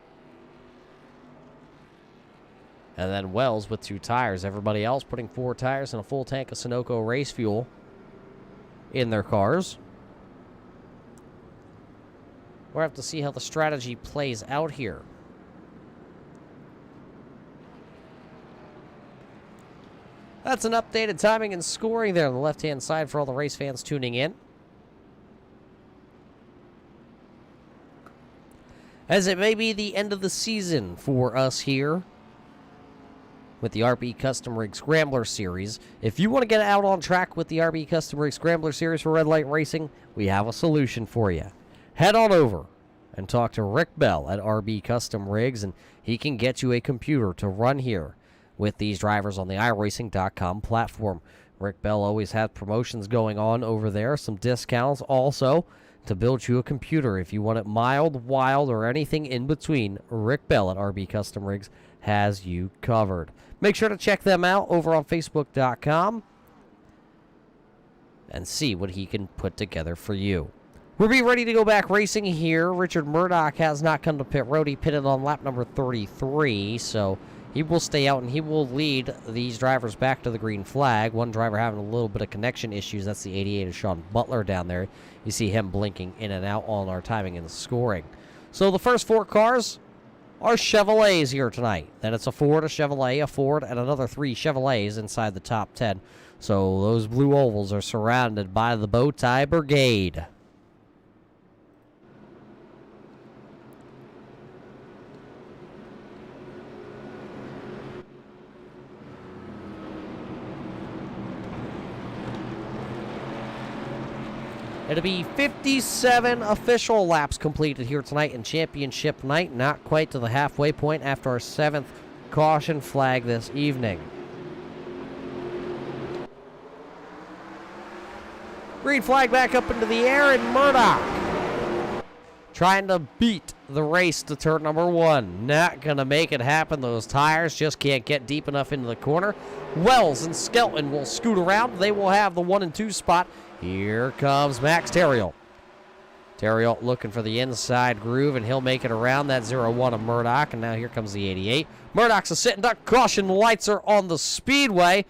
And then Wells with 2 tires. Everybody else putting 4 tires and a full tank of Sunoco race fuel in their cars. We'll have to see how the strategy plays out here. That's an updated timing and scoring there on the left-hand side for all the race fans tuning in. As it may be the end of the season for us here with the RB Custom Rig Scrambler Series. If you want to get out on track with the RB Custom Rig Scrambler Series for Red Light Racing, we have a solution for you. Head on over and talk to Rick Bell at RB Custom Rigs, and he can get you a computer to run here with these drivers on the iRacing.com platform. Rick Bell always has promotions going on over there, some discounts also to build you a computer. If you want it mild, wild, or anything in between, Rick Bell at RB Custom Rigs has you covered. Make sure to check them out over on Facebook.com and see what he can put together for you. We'll be ready to go back racing here. Richard Murdoch has not come to pit road. He pitted on lap number 33, so he will stay out and he will lead these drivers back to the green flag. One driver having a little bit of connection issues. That's the 88 of Sean Butler down there. You see him blinking in and out on our timing and scoring. So the first 4 cars are Chevrolets here tonight. Then it's a Ford, a Chevrolet, a Ford, and another 3 Chevrolets inside the top 10. So those blue ovals are surrounded by the bow tie brigade. It'll be 57 official laps completed here tonight in championship night. Not quite to the halfway point after our 7th caution flag this evening. Green flag back up into the air, and Murdoch trying to beat the race to turn number 1. Not going to make it happen. Those tires just can't get deep enough into the corner. Wells and Skelton will scoot around. They will have the 1 and 2 spot. Here comes Max Terriel. Terriel looking for the inside groove, and he'll make it around that 0-1 of Murdoch. And now here comes the 88. Murdoch's a sitting duck. Caution lights are on the speedway.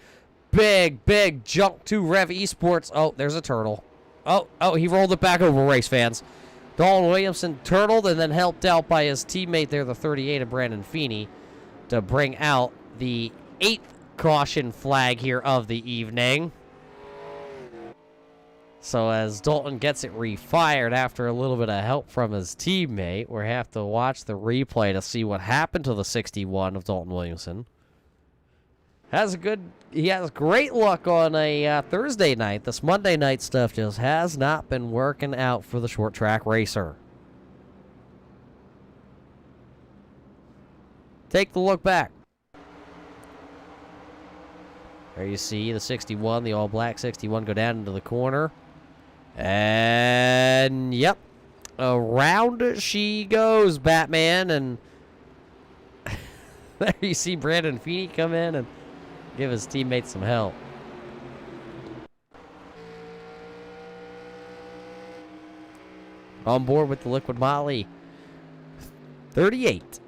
Big junk to Rev Esports. Oh, there's a turtle. Oh, he rolled it back over, race fans. Dalton Williamson turtled and then helped out by his teammate there, the 38 of Brandon Feeney, to bring out the 8th caution flag here of the evening. So as Dalton gets it refired after a little bit of help from his teammate, we have to watch the replay to see what happened to the 61 of Dalton Williamson. He has great luck on a Thursday night. This Monday night stuff just has not been working out for the short track racer. Take the look back. There you see the 61, the all-black 61, go down into the corner. And, yep, around she goes, Batman. And there you see Brandon Feeney come in and give his teammates some help. On board with the Liquid Molly, 38.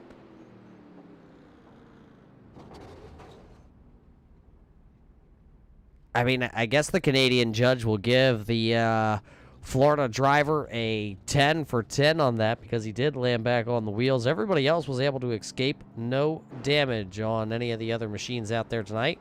I mean, I guess the Canadian judge will give the Florida driver a 10 for 10 on that because he did land back on the wheels. Everybody else was able to escape. No damage on any of the other machines out there tonight.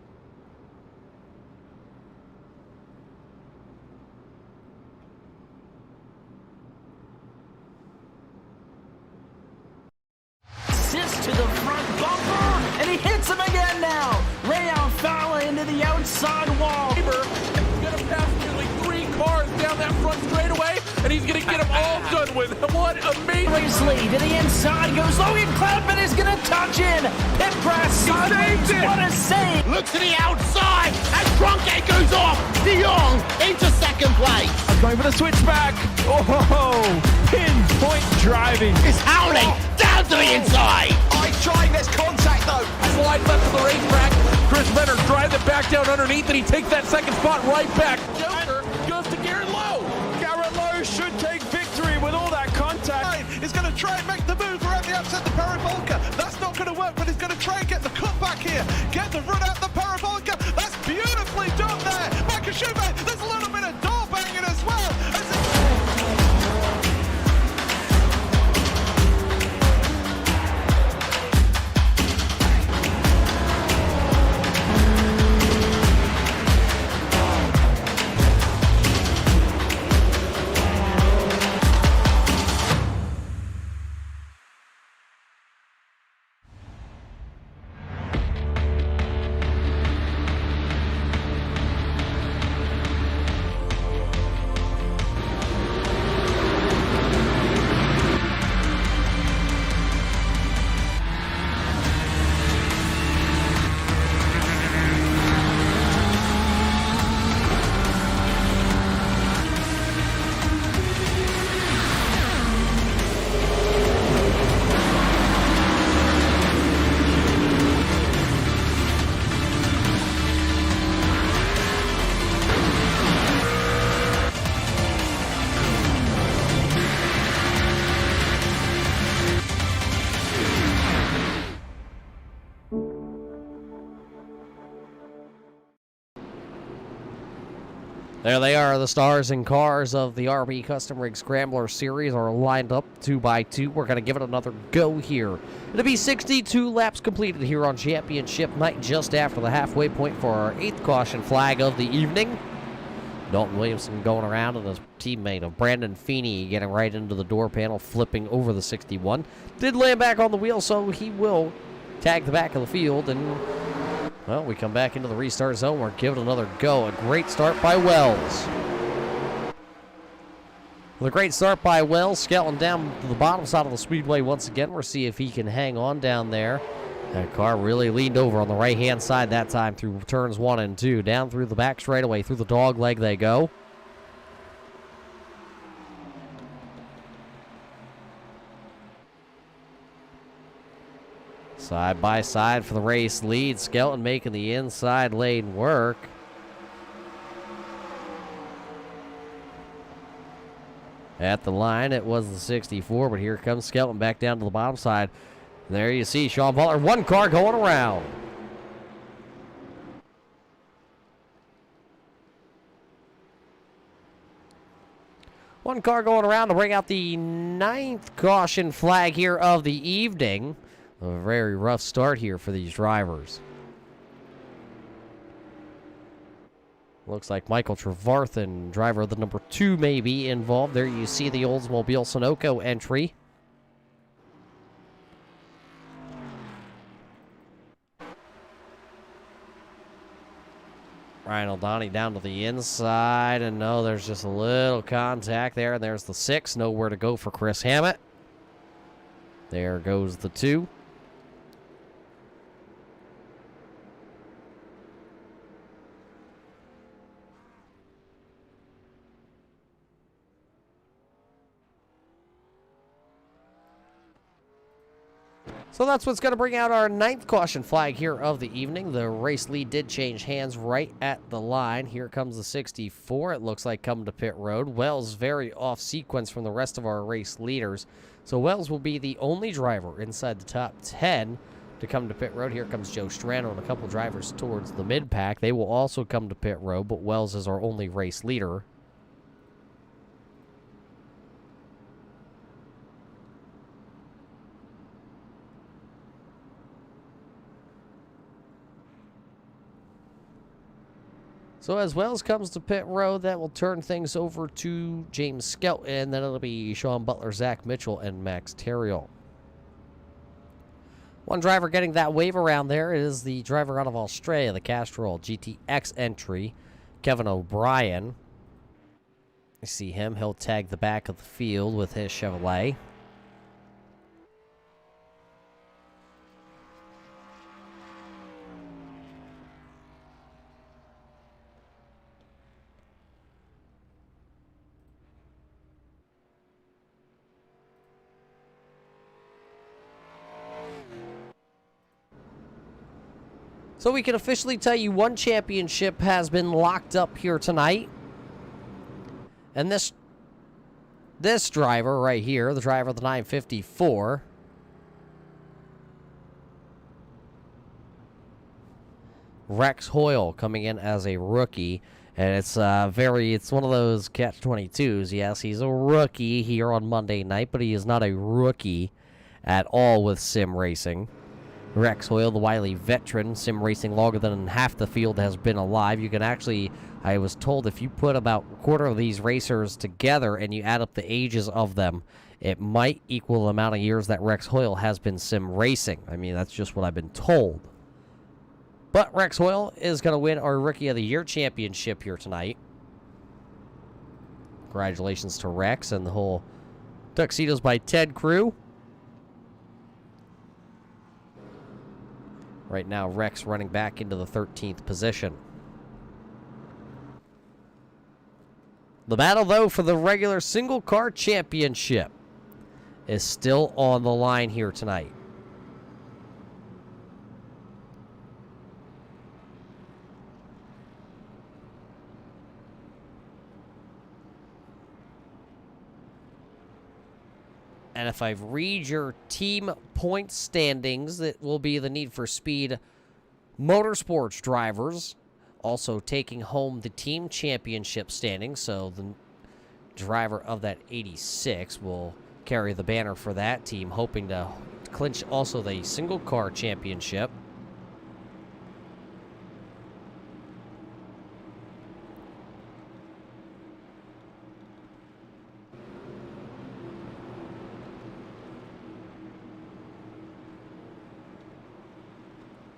Assist to the front bumper, and he hits him again now. Rayon Fowler into the outside wall. He's going to pass nearly 3 cars down that front straightaway, and he's going to get them all done with. What amazing. Lee to the inside goes Logan Cloudman is going to touch in. Pit press sideways. What a save. Look to the outside as Trunkett goes off. De Jong into second place. Going for the switchback. Oh, pinpoint driving. It's howling down to the inside. He's trying this contact though. Slide left to the racetrack. Chris Benner drives it back down underneath, and he takes that second spot right back. Joker goes to Garrett Lowe. Garrett Lowe should take victory with all that contact. He's going to try and make the move around the outside the parabolica. That's not going to work, but he's going to try and get the cut back here. Get the run out the parabolica. That's beautifully done there. Michael Schubert, there's a little bit of door banging as well. There they are. The stars and cars of the RB Custom Rig Scrambler Series are lined up 2x2. We're going to give it another go here. It'll be 62 laps completed here on Championship Night, just after the halfway point for our 8th caution flag of the evening. Dalton Williamson going around, and his teammate of Brandon Feeney getting right into the door panel, flipping over the 61. Did land back on the wheel, so he will tag the back of the field, and well, we come back into the restart zone. We're giving it another go. A great start by Wells. With a great start by Wells, scouting down to the bottom side of the speedway once again. We'll see if he can hang on down there. That car really leaned over on the right-hand side that time through turns 1 and 2. Down through the back straightaway, through the dog leg they go. Side by side for the race lead. Skelton making the inside lane work. At the line, it was the 64, but here comes Skelton back down to the bottom side. There you see Sean Butler. One car going around. One car going around to bring out the 9th caution flag here of the evening. A very rough start here for these drivers. Looks like Michael Trevarthen, driver of the number 2, may be involved. There you see the Oldsmobile Sunoco entry. Ryan O'Donnell down to the inside, and no, there's just a little contact there, and there's the 6. Nowhere to go for Chris Hammett. There goes the 2. So that's what's going to bring out our 9th caution flag here of the evening. The race lead did change hands right at the line. Here comes the 64. It looks like coming to pit road. Wells very off sequence from the rest of our race leaders. So Wells will be the only driver inside the top 10 to come to pit road. Here comes Joe Strano and a couple drivers towards the mid-pack. They will also come to pit road, but Wells is our only race leader. So as Wells comes to pit road, that will turn things over to James Skelton. Then it'll be Sean Butler, Zach Mitchell, and Max Terriel. One driver getting that wave around there is the driver out of Australia, the Castrol GTX entry, Kevin O'Brien. You see him. He'll tag the back of the field with his Chevrolet. So we can officially tell you one championship has been locked up here tonight. And this driver right here, the driver of the 954, Rex Hoyle, coming in as a rookie. And it's one of those catch-22s. Yes, he's a rookie here on Monday night, but he is not a rookie at all with sim racing. Rex Hoyle, the wily veteran, sim racing longer than half the field has been alive. You can actually, I was told, if you put about a quarter of these racers together and you add up the ages of them, it might equal the amount of years that Rex Hoyle has been sim racing. I mean, that's just what I've been told. But Rex Hoyle is going to win our Rookie of the Year championship here tonight. Congratulations to Rex and the whole Tuxedos by Ted crew. Right now, Rex running back into the 13th position. The battle, though, for the regular single car championship is still on the line here tonight. And if I read your team point standings, it will be the Need for Speed Motorsports drivers Also taking home the team championship standing, so the driver of that 86 will carry the banner for that team, hoping to clinch also the single car championship.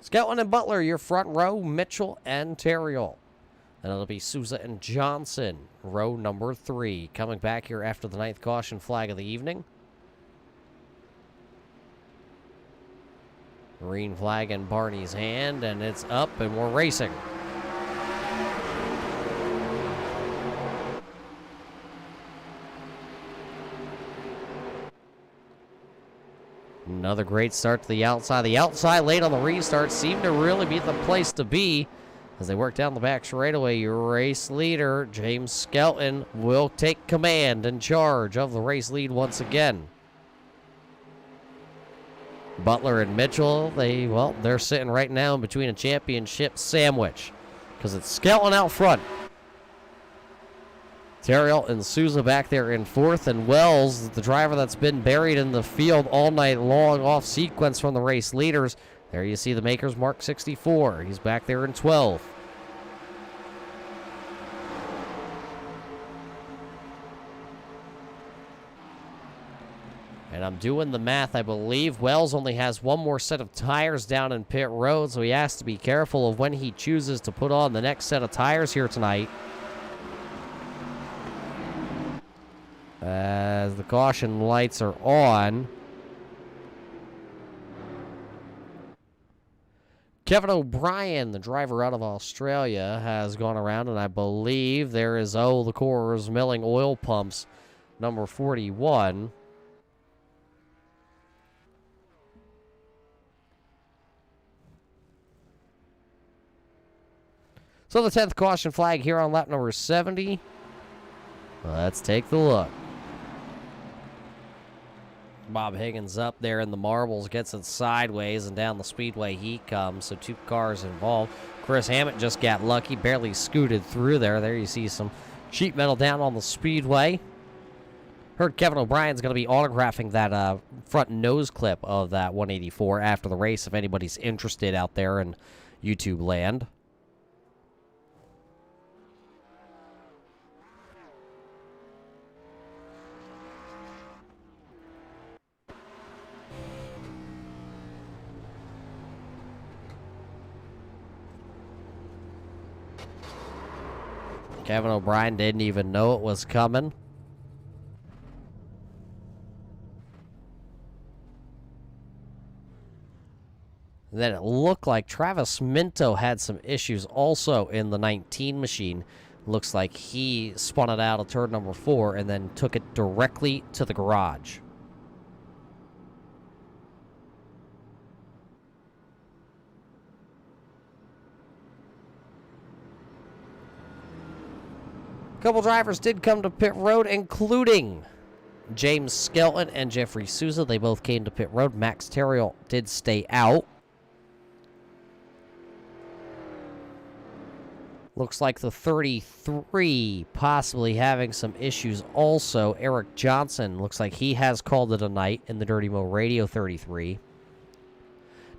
Skelton and Butler, your front row, Mitchell and Terrill. And it'll be Souza and Johnson, row number 3, coming back here after the 9th caution flag of the evening. Green flag in Barney's hand, and it's up, and we're racing. Another great start to the outside. The outside late on the restart seemed to really be the place to be as they work down the back straightaway. Your race leader, James Skelton, will take command and charge of the race lead once again. Butler and Mitchell, they're sitting right now in between a championship sandwich because it's Skelton out front. Terrill and Souza back there in 4th, and Wells, the driver that's been buried in the field all night long, off sequence from the race leaders. There you see the makers mark 64. He's back there in 12th. And I'm doing the math. I believe Wells only has one more set of tires down in pit road, so he has to be careful of when he chooses to put on the next set of tires here tonight. As the caution lights are on. Kevin O'Brien, the driver out of Australia, has gone around, and I believe there is, the Coors Milling Oil Pumps, number 41. So the 10th caution flag here on lap number 70. Let's take the look. Bob Higgins up there in the marbles, gets it sideways, and down the speedway he comes, so 2 cars involved. Chris Hammett just got lucky, barely scooted through there. There you see some sheet metal down on the speedway. Heard Kevin O'Brien's going to be autographing that front nose clip of that 184 after the race, if anybody's interested out there in YouTube land. Kevin O'Brien didn't even know it was coming. And then it looked like Travis Minto had some issues also in the 19 machine. Looks like he spun it out of turn number 4 and then took it directly to the garage. Couple drivers did come to pit road, including James Skelton and Jeffrey Souza. They both came to pit road. Max Terrill did stay out. Looks like the 33 possibly having some issues also. Eric Johnson looks like he has called it a night in the Dirty Mo Radio 33.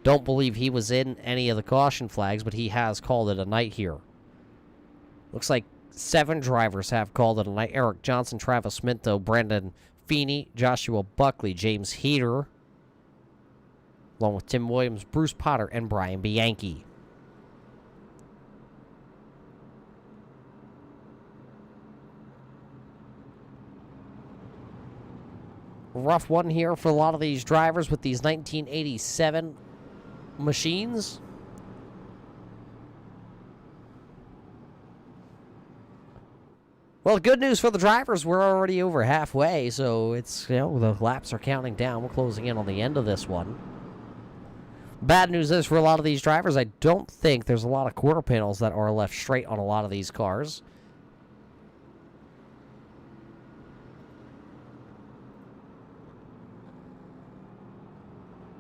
Don't believe he was in any of the caution flags, but he has called it a night here. Looks like 7 drivers have called it a night. Eric Johnson, Travis Minto, Brandon Feeney, Joshua Buckley, James Heater, along with Tim Williams, Bruce Potter, and Brian Bianchi. Rough one here for a lot of these drivers with these 1987 machines. Well, good news for the drivers, we're already over halfway, so it's, the laps are counting down. We're closing in on the end of this one. Bad news is for a lot of these drivers, I don't think there's a lot of quarter panels that are left straight on a lot of these cars.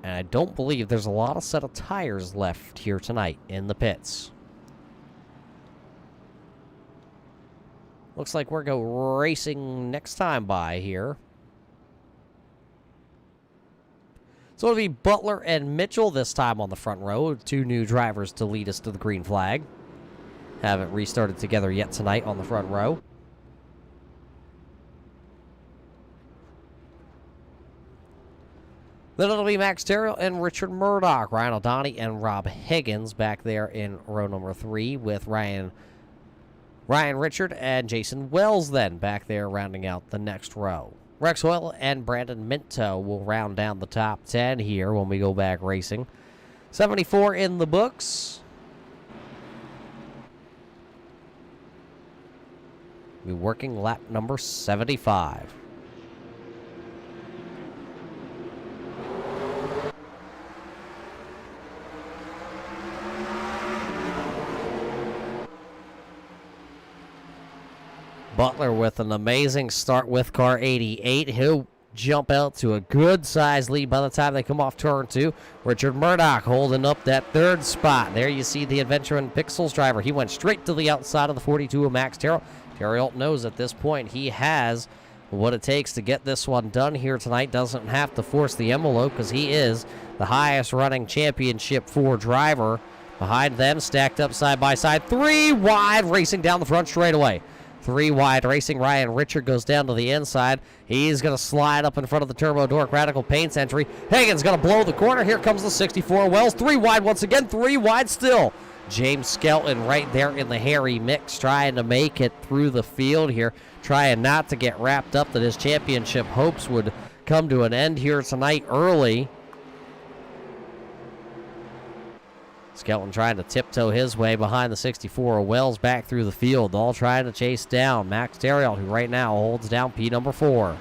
And I don't believe there's a lot of set of tires left here tonight in the pits. Looks like we're go racing next time by here. So it'll be Butler and Mitchell this time on the front row. 2 new drivers to lead us to the green flag. Haven't restarted together yet tonight on the front row. Then it'll be Max Terrell and Richard Murdoch. Ryan O'Donnell and Rob Higgins back there in row number 3 with Ryan Richard and Jason Wells then back there rounding out the next row. Rex Hoyle and Brandon Minto will round down the top 10 here when we go back racing. 74 in the books. We'll be working lap number 75. Butler with an amazing start with car 88. He'll jump out to a good-sized lead by the time they come off turn 2. Richard Murdoch holding up that 3rd spot. There you see the Adventure and Pixels driver. He went straight to the outside of the 42 of Max Terrell. Terrell knows at this point he has what it takes to get this one done here tonight. Doesn't have to force the envelope because he is the highest running championship 4 driver. Behind them, stacked up side by side. 3 wide, racing down the front straightaway. 3 wide racing. Ryan Richard goes down to the inside. He's going to slide up in front of the Turbo Dork Radical Paints entry. Higgins going to blow the corner. Here comes the 64 Wells. 3 wide once again. 3 wide still. James Skelton right there in the hairy mix trying to make it through the field here. Trying not to get wrapped up that his championship hopes would come to an end here tonight early. Skelton trying to tiptoe his way behind the 64. Wells back through the field, all trying to chase down Max Terrell, who right now holds down P number 4.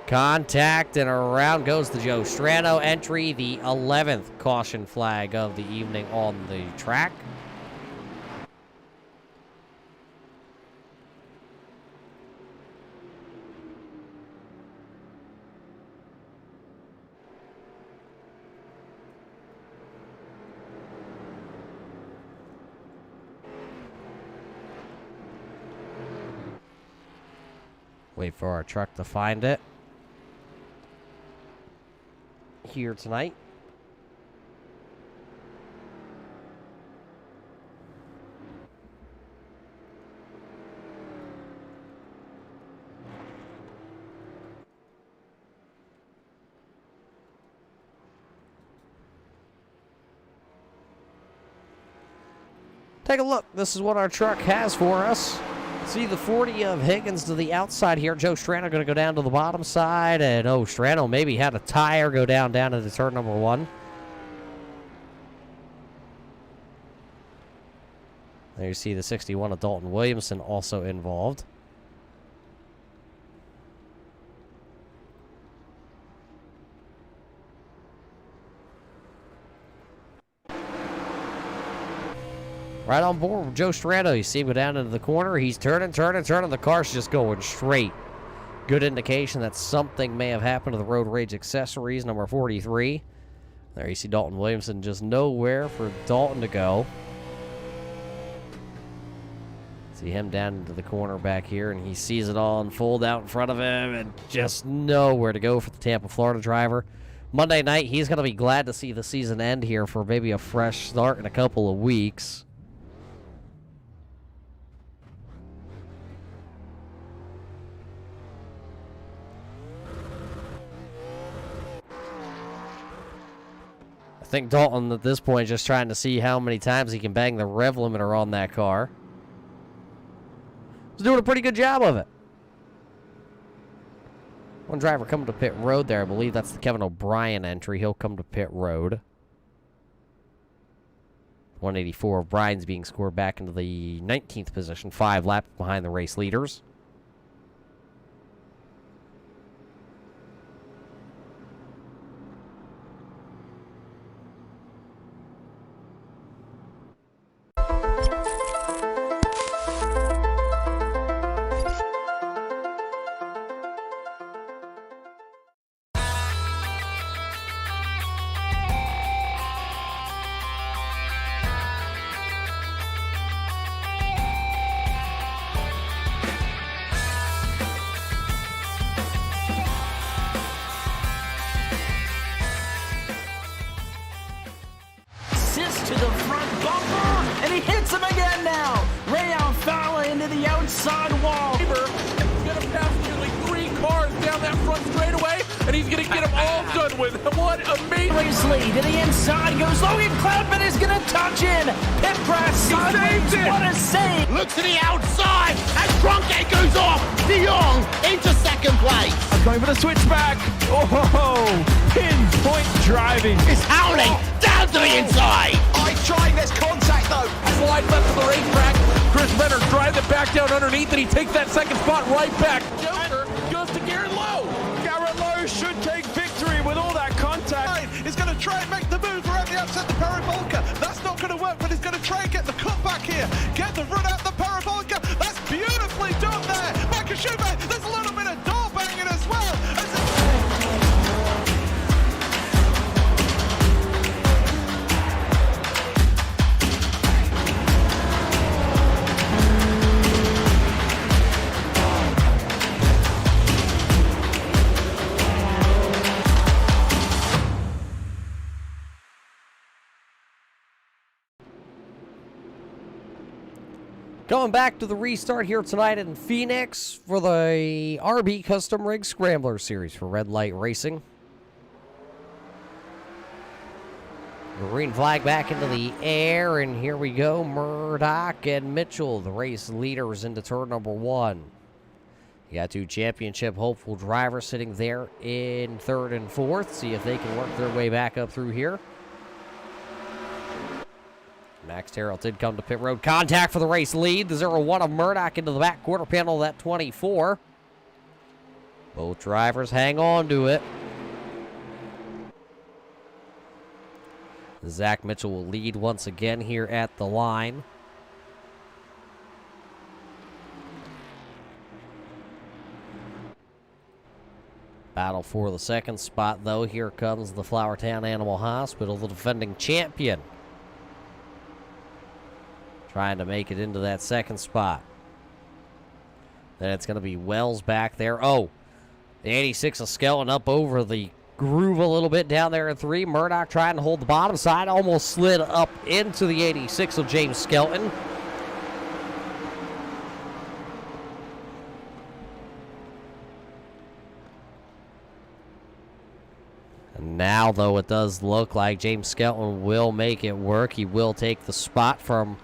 Contact, and around goes the Joe Strano entry, the 11th caution flag of the evening on the track. Wait for our truck to find it here tonight. Take a look. This is what our truck has for us. See the 40 of Higgins to the outside here. Joe Strano going to go down to the bottom side. And, Strano maybe had a tire go down into turn number 1. There you see the 61 of Dalton Williamson also involved. Right on board with Joe Strano. You see him go down into the corner. He's turning. The car's just going straight. Good indication that something may have happened to the Road Rage accessories, number 43. There you see Dalton Williamson, just nowhere for Dalton to go. See him down into the corner back here, and he sees it all unfold out in front of him, and just nowhere to go for the Tampa, Florida driver. Monday night, he's going to be glad to see the season end here for maybe a fresh start in a couple of weeks. I think Dalton at this point is just trying to see how many times he can bang the rev limiter on that car. He's doing a pretty good job of it. One driver coming to pit road there. I believe that's the Kevin O'Brien entry. He'll come to pit road. 184 of Bryan's being scored back into the 19th position, 5 laps behind the race leaders. bumper, and he hits him again now. Ray Alfala into the outside wall. He's going to pass nearly 3 cars down that front straightaway, and he's going to get them all done with. What amazing. Race lead to the inside goes Logan Cloudman is going to touch in. Pit crash sideways. What a save. Looks to the outside and Trunkett goes off. De Jong into second place. Going for the switchback. Oh, pinpoint driving. It's howling down to the inside. I tried this contact though. Slide left to the racetrack. Chris Benner drives it back down underneath, and he takes that second spot right back. Joker goes to Garrett Lowe. Garrett Lowe should take victory with all that contact. He's going to try and make the move around the outside the parabolica. That's not going to work, but he's going to try and get the cutback here. Get the run out the parabolica. That's beautifully done there. Makashube, there's a little bit of door banging as well. Coming back to the restart here tonight in Phoenix for the RB Custom Rig Scrambler Series for Red Light Racing. Green flag back into the air, and here we go. Murdoch and Mitchell, the race leaders, into turn number 1. You got 2 championship hopeful drivers sitting there in 3rd and 4th. See if they can work their way back up through here. Max Terrell did come to pit road. Contact for the race lead. The 0-1 of Murdoch into the back quarter panel of that 24. Both drivers hang on to it. Zach Mitchell will lead once again here at the line. Battle for the 2nd spot, though. Here comes the Flowertown Animal Hospital, the defending champion, trying to make it into that 2nd spot. Then it's going to be Wells back there. Oh, the 86 of Skeleton up over the groove a little bit down there at 3. Murdoch trying to hold the bottom side. Almost slid up into the 86 of James Skelton. And now, though, it does look like James Skelton will make it work. He will take the spot from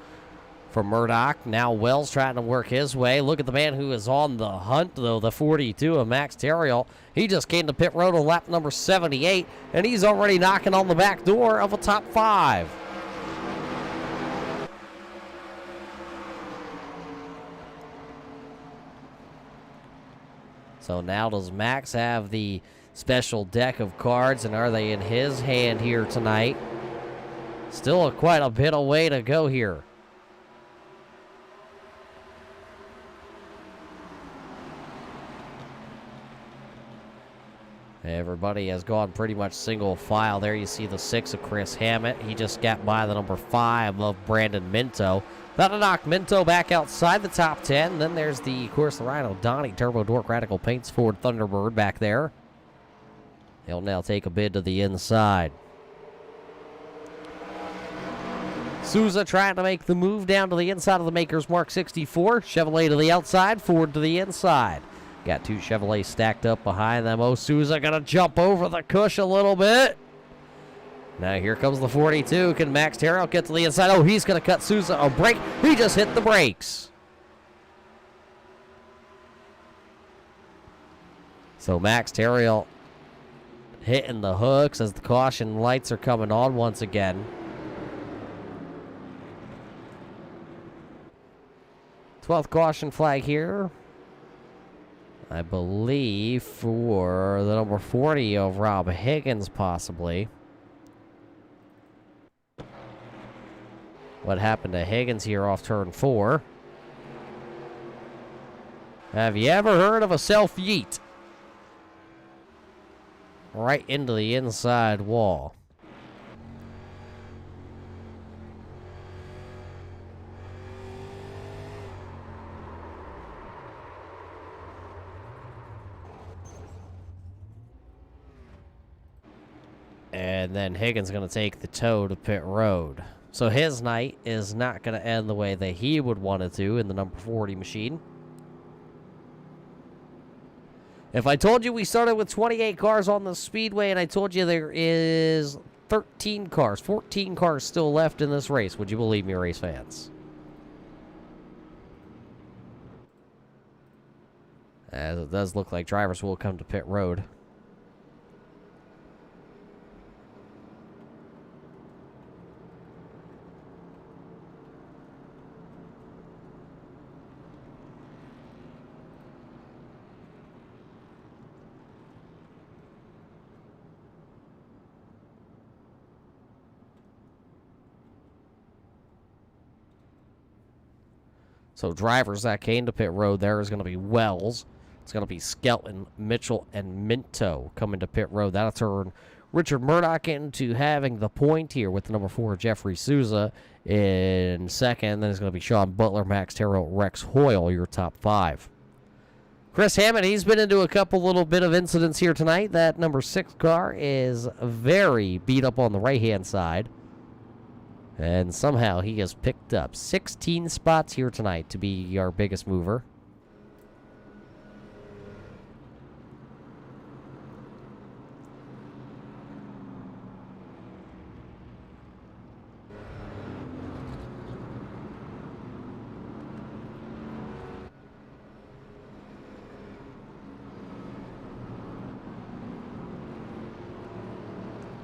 Murdoch. Now Wells trying to work his way. Look at the man who is on the hunt, though, the 42 of Max Terriel. He just came to pit road on lap number 78, and he's already knocking on the back door of a top 5. So now does Max have the special deck of cards, and are they in his hand here tonight? Still quite a bit of way to go here. Everybody has gone pretty much single file. There you see the 6 of Chris Hammett. He just got by the number 5 of Brandon Minto. That'll knock Minto back outside the top 10. Then there's the, of course, the Rhino Donnie Turbo Dork Radical Paints Ford Thunderbird back there. He'll now take a bid to the inside. Souza trying to make the move down to the inside of the Maker's Mark 64. Chevrolet to the outside, Ford to the inside. Got 2 Chevrolets stacked up behind them. Oh, Souza going to jump over the cush a little bit. Now here comes the 42. Can Max Terriel get to the inside? Oh, he's going to cut Souza a break. He just hit the brakes. So Max Terriel hitting the hooks as the caution lights are coming on once again. 12th caution flag here, I believe, for the number 40 of Rob Higgins, possibly. What happened to Higgins here off turn 4? Have you ever heard of a self-yeet? Right into the inside wall. And then Higgins going to take the tow to pit road. So his night is not going to end the way that he would want it to in the number 40 machine. If I told you we started with 28 cars on the speedway and I told you there is 14 cars still left in this race, would you believe me, race fans? As it does look like drivers will come to pit road. So drivers that came to pit road, there is going to be Wells. It's going to be Skelton, Mitchell, and Minto coming to pit road. That'll turn Richard Murdoch into having the point here with the number 4, Jeffrey Souza in second. Then it's going to be Sean Butler, Max Terrell, Rex Hoyle, your top 5. Chris Hammond, he's been into a couple little bit of incidents here tonight. That number 6 car is very beat up on the right-hand side. And somehow he has picked up 16 spots here tonight to be our biggest mover.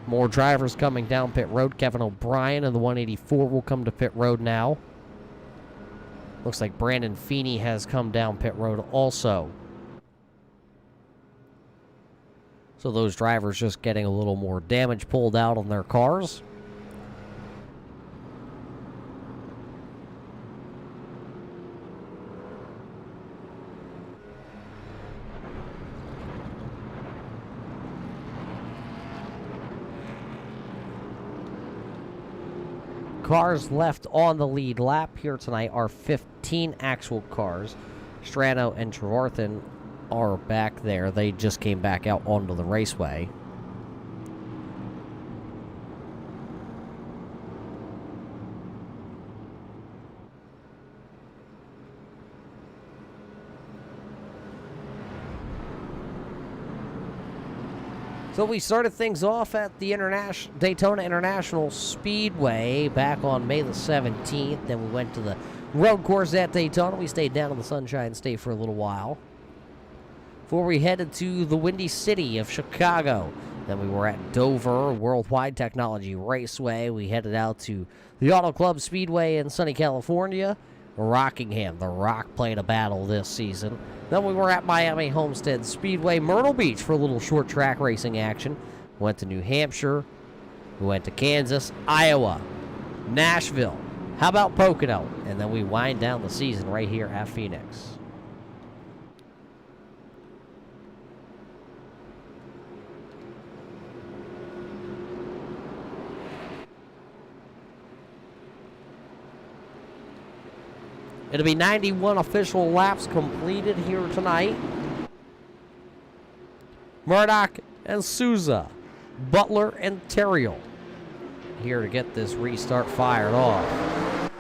More drivers coming down pit road. Kevin O'Brien in the 184 will come to pit road now. Looks like Brandon Feeney has come down pit road also. So those drivers just getting a little more damage pulled out on their cars. Cars left on the lead lap here tonight are 15 actual cars. Strano and Trevarthen are back there. They just came back out onto the raceway. So we started things off at the Daytona International Speedway back on May the 17th. Then we went to the road course at Daytona. We stayed down in the Sunshine State for a little while before we headed to the Windy City of Chicago. Then we were at Dover Worldwide Technology Raceway. We headed out to the Auto Club Speedway in sunny California. Rockingham, the Rock played a battle this season. Then we were at Miami Homestead Speedway, Myrtle Beach for a little short track racing action. Went to New Hampshire. We went to Kansas, Iowa, Nashville. How about Pocono? And then we wind down the season right here at Phoenix. It'll be 91 official laps completed here tonight. Murdoch and Souza, Butler and Terrill here to get this restart fired off.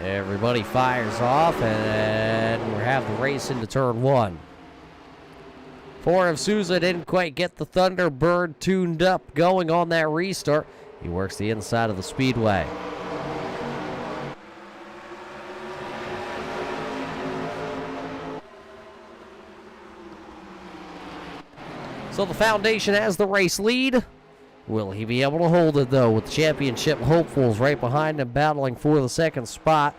Everybody fires off, and we have the race into turn 1. Ford of Souza didn't quite get the Thunderbird tuned up going on that restart. He works the inside of the speedway. So the Foundation has the race lead. Will he be able to hold it, though, with the championship hopefuls right behind him battling for the second spot?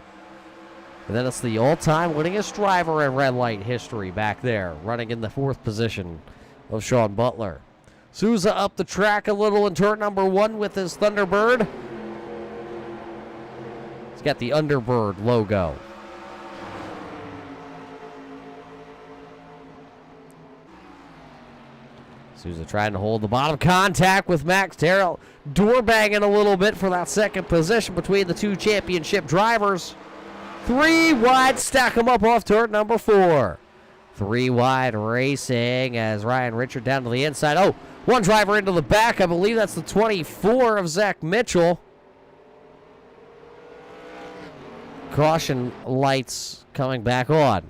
And then it's the all-time winningest driver in red light history back there, running in the 4th position of Sean Butler. Souza up the track a little in turn number 1 with his Thunderbird. He's got the Underbird logo. Souza trying to hold the bottom. Contact with Max Terrell. Door banging a little bit for that second position between the two championship drivers. 3 wide, stack them up off turn number 4. 3 wide racing as Ryan Richard down to the inside. Oh, one driver into the back. I believe that's the 24 of Zach Mitchell. caution lights coming back on.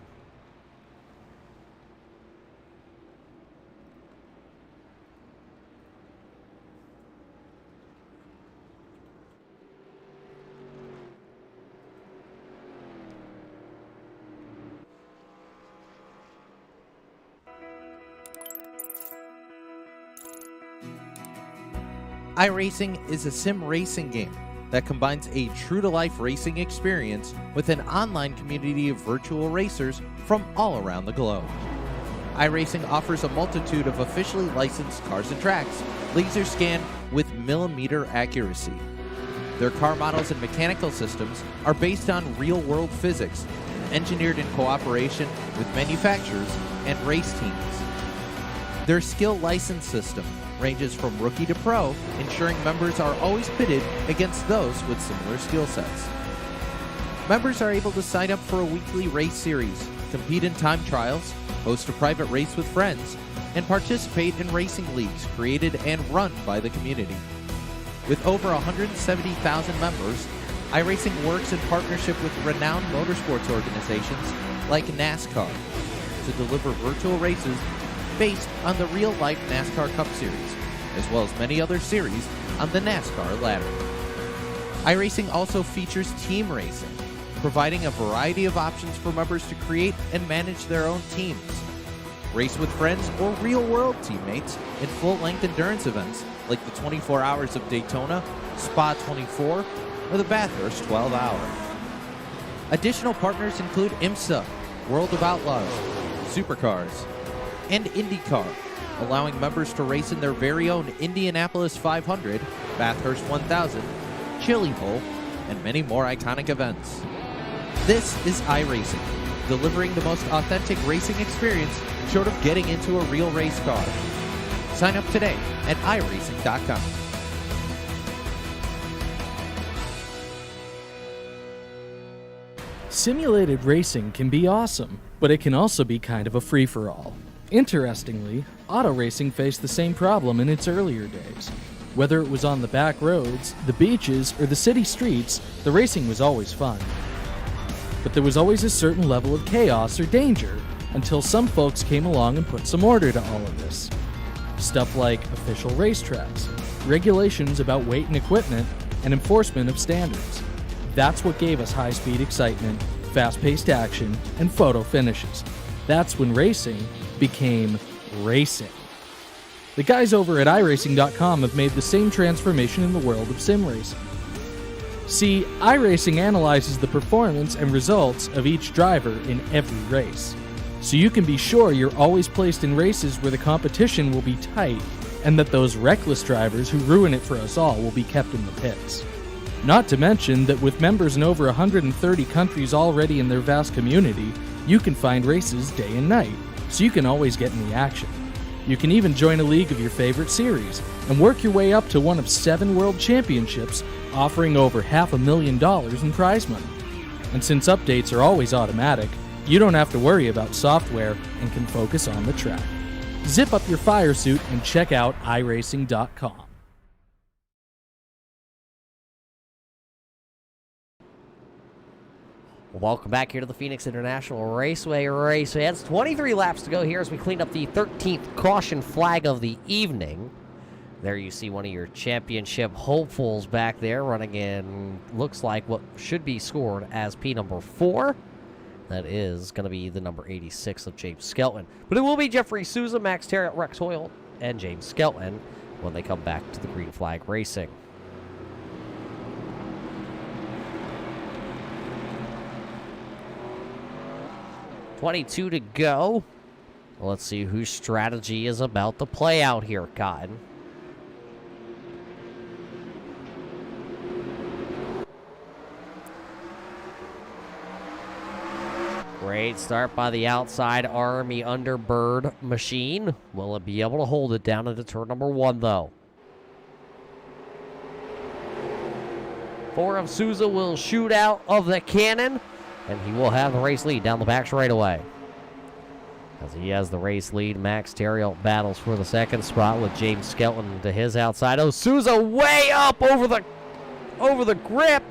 iRacing is a sim racing game that combines a true-to-life racing experience with an online community of virtual racers from all around the globe. iRacing offers a multitude of officially licensed cars and tracks, laser scanned with millimeter accuracy. Their car models and mechanical systems are based on real-world physics, engineered in cooperation with manufacturers and race teams. Their skill license system ranges from rookie to pro, ensuring members are always pitted against those with similar skill sets. Members are able to sign up for a weekly race series, compete in time trials, host a private race with friends, and participate in racing leagues created and run by the community. With over 170,000 members, iRacing works in partnership with renowned motorsports organizations like NASCAR to deliver virtual races based on the real-life NASCAR Cup Series, as well as many other series on the NASCAR ladder. iRacing also features team racing, providing a variety of options for members to create and manage their own teams. Race with friends or real-world teammates in full-length endurance events like the 24 Hours of Daytona, Spa 24, or the Bathurst 12 Hour. Additional partners include IMSA, World of Outlaws, Supercars, and IndyCar, allowing members to race in their very own Indianapolis 500, Bathurst 1000, Chili Bowl, and many more iconic events. This is iRacing, delivering the most authentic racing experience short of getting into a real race car. Sign up today at iRacing.com. Simulated racing can be awesome, but it can also be kind of a free-for-all. Interestingly, auto racing faced the same problem in its earlier days. Whether it was on the back roads, the beaches, or the city streets, the racing was always fun. But there was always a certain level of chaos or danger, until some folks came along and put some order to all of this. Stuff like official racetracks, regulations about weight and equipment, and enforcement of standards. That's what gave us high-speed excitement, fast-paced action, and photo finishes. That's when racing became racing. The guys over at iRacing.com have made the same transformation in the world of sim racing. See, iRacing analyzes the performance and results of each driver in every race, so you can be sure you're always placed in races where the competition will be tight and that those reckless drivers who ruin it for us all will be kept in the pits. Not to mention that with members in over 130 countries already in their vast community, you can find races day and night, so you can always get in the action. You can even join a league of your favorite series and work your way up to one of 7 world championships, offering over $500,000 in prize money. And since updates are always automatic, you don't have to worry about software and can focus on the track. Zip up your fire suit and check out iRacing.com. Welcome back here to the Phoenix International Raceway. It's 23 laps to go here as we clean up the 13th caution flag of the evening. There you see one of your championship hopefuls back there running in, looks like what should be scored as P number 4. That is going to be the number 86 of James Skelton. But it will be Jeffrey Souza, Max Terriot, Rex Hoyle, and James Skelton when they come back to the green flag racing. .22 to go. Let's see whose strategy is about to play out here, Cotton. Great start by the outside Army Underbird machine. Will it be able to hold it down into turn number 1, though? 4 of Souza will shoot out of the cannon, and he will have the race lead down the back straight away. As he has the race lead, Max Terriot battles for the second spot with James Skelton to his outside. Oh, Souza way up over the grip.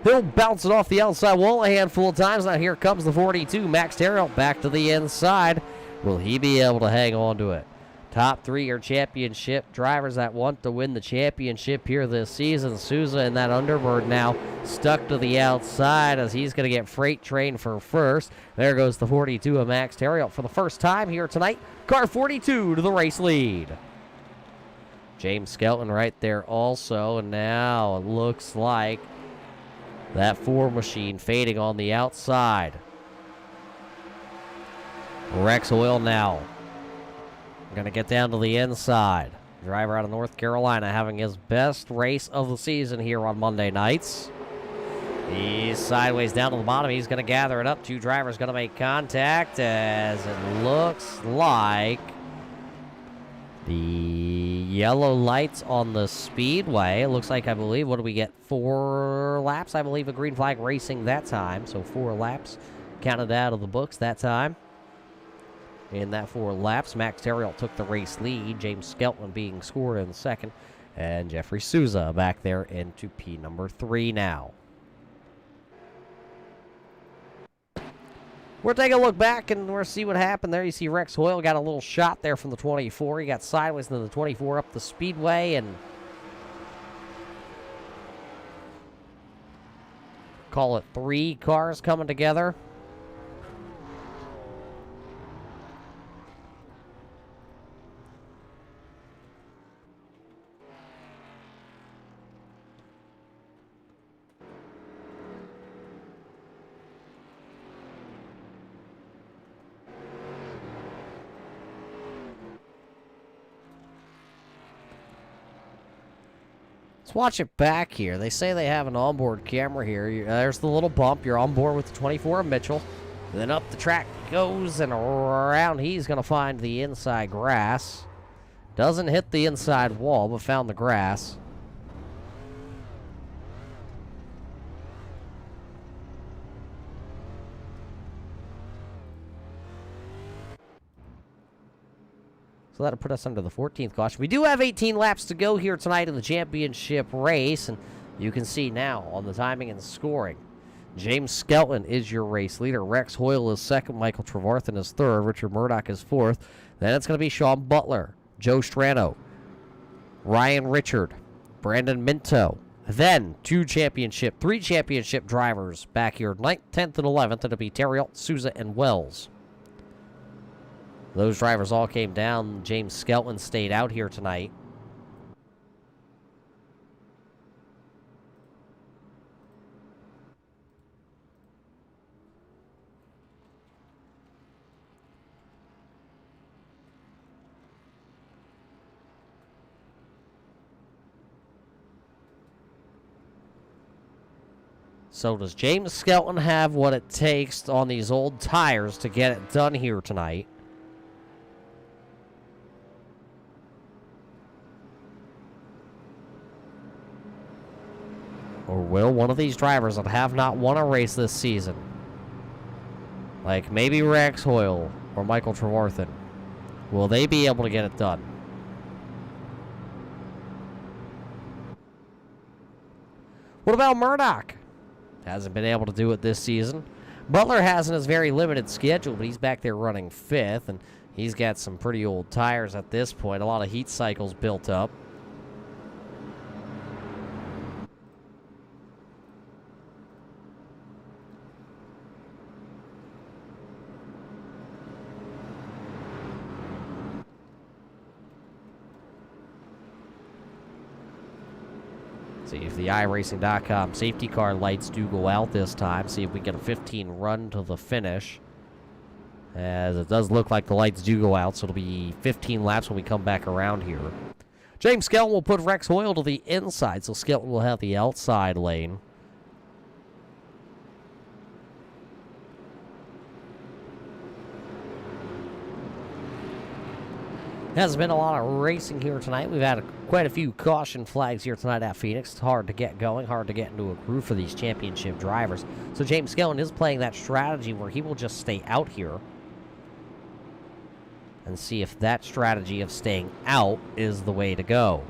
He'll bounce it off the outside wall a handful of times. Now here comes the 42. Max Terrill back to the inside. Will he be able to hang on to it? Top three are championship drivers that want to win the championship here this season. Souza and that Underbird now stuck to the outside as he's going to get freight trained for first. There goes the 42 of Max Terrill for the first time here tonight. Car 42 to the race lead. James Skelton right there also. And now it looks like that Ford machine fading on the outside. Rex Oil now going to get down to the inside. Driver out of North Carolina having his best race of the season here on Monday nights. He's sideways down to the bottom. He's going to gather it up. Two drivers going to make contact as it looks like the yellow lights on the speedway. It looks like, I believe, what do we get? 4 laps, I believe, of green flag racing that time. So 4 laps counted out of the books that time. In that 4 laps, Max Terrill took the race lead. James Skelton being scored in second. And Jeffrey Souza back there into P number 3 now. We're taking a look back and we'll see what happened there. You see Rex Hoyle got a little shot there from the 24. He got sideways into the 24 up the speedway and call it 3 cars coming together. Let's watch it back here. They say they have an onboard camera here. There's the little bump. You're on board with the 24 of Mitchell. Then up the track goes and around. He's going to find the inside grass. Doesn't hit the inside wall, but found the grass. So that'll put us under the 14th caution. We do have 18 laps to go here tonight in the championship race. And you can see now on the timing and scoring. James Skelton is your race leader. Rex Hoyle is second. Michael Trevarthen is third. Richard Murdoch is fourth. Then it's going to be Sean Butler, Joe Strano, Ryan Richard, Brandon Minto. Then 3 championship drivers back here. 9th, 10th, and 11th. It'll be Terrill, Souza, and Wells. Those drivers all came down. James Skelton stayed out here tonight. So does James Skelton have what it takes on these old tires to get it done here tonight? Or will one of these drivers that have not won a race this season, like maybe Rex Hoyle or Michael Trevarthen, will they be able to get it done? What about Murdoch? Hasn't been able to do it this season. Butler has in his very limited schedule, but he's back there running 5th, and he's got some pretty old tires at this point. A lot of heat cycles built up. See if the iRacing.com safety car lights do go out this time. See if we get a 15 run to the finish. As it does look like the lights do go out, so it'll be 15 laps when we come back around here. James Skelton will put Rex Hoyle to the inside, so Skelton will have the outside lane. Hasn't been a lot of racing here tonight. We've had quite a few caution flags here tonight at Phoenix. It's hard to get going, hard to get into a groove for these championship drivers. So James Skelton is playing that strategy where he will just stay out here and see if that strategy of staying out is the way to go.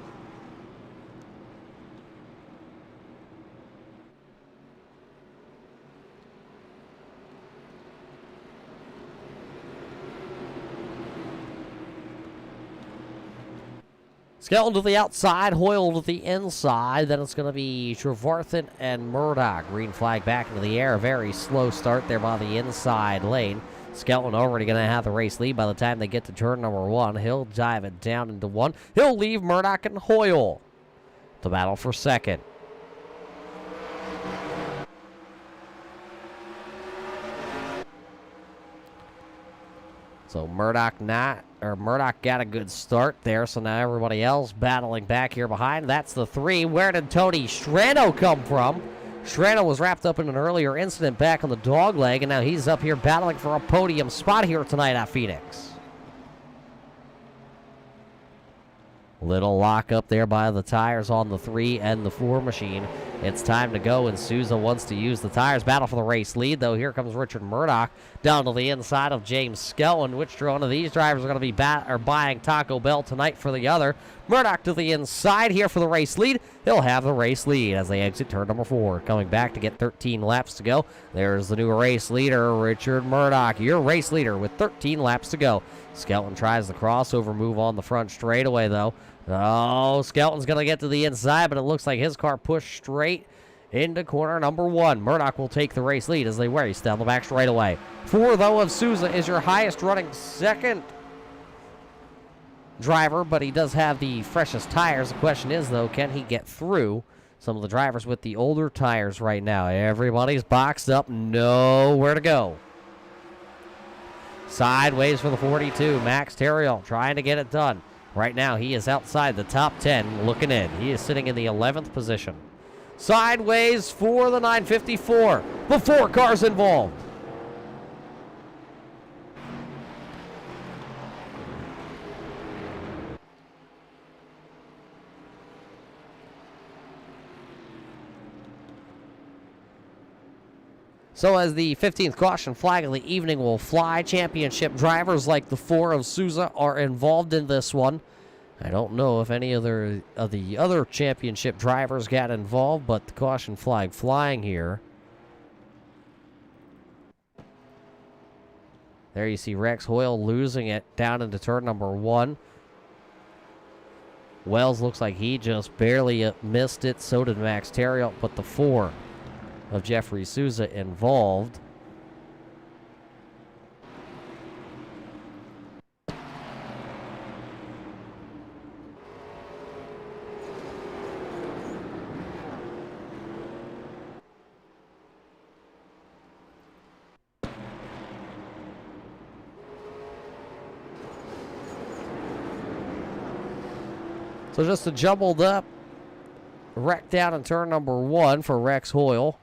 Skelton to the outside, Hoyle to the inside. Then it's going to be Trevarthen and Murdoch. Green flag back into the air. Very slow start there by the inside lane. Skelton already going to have the race lead by the time they get to turn number 1. He'll dive it down into 1. He'll leave Murdoch and Hoyle to battle for second. So Murdoch got a good start there, so now everybody else battling back here behind. That's the 3. Where did Tony Strano come from? Strano was wrapped up in an earlier incident back on the dog leg, and now he's up here battling for a podium spot here tonight at Phoenix. Little lock up there by the tires on the 3 and the 4 machine. It's time to go, and Souza wants to use the tires. Battle for the race lead, though. Here comes Richard Murdoch down to the inside of James Skelton. Which one of these drivers are going to be buying Taco Bell tonight for the other? Murdoch to the inside here for the race lead. He'll have the race lead as they exit turn number 4. Coming back to get 13 laps to go. There's the new race leader, Richard Murdoch. Your race leader with 13 laps to go. Skelton tries the crossover move on the front straightaway, though. Oh, Skelton's going to get to the inside, but it looks like his car pushed straight into corner number 1. Murdoch will take the race lead as they race down the back straightaway. 4, though, of Souza is your highest running second driver, but he does have the freshest tires. The question is, though, can he get through some of the drivers with the older tires right now? Everybody's boxed up, nowhere to go. Sideways for the 42, Max Terriel trying to get it done. Right now, he is outside the top 10 looking in. He is sitting in the 11th position. Sideways for the 954. The 4 cars involved. So as the 15th caution flag of the evening will fly, championship drivers like the 4 of Souza are involved in this one. I don't know if any other of the other championship drivers got involved, but the caution flag flying here. There you see Rex Hoyle losing it down into turn number 1. Wells looks like he just barely missed it. So did Max Terriot, but the 4 of Jeffrey Souza involved. So just a jumbled up wreck down in turn number 1 for Rex Hoyle.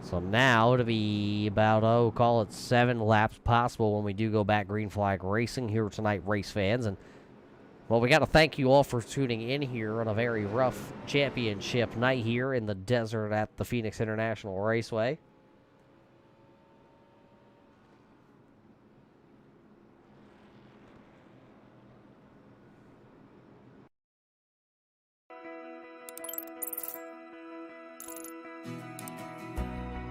So now it'll be about, call it 7 laps possible when we do go back green flag racing here tonight, race fans. And, well, we got to thank you all for tuning in here on a very rough championship night here in the desert at the Phoenix International Raceway.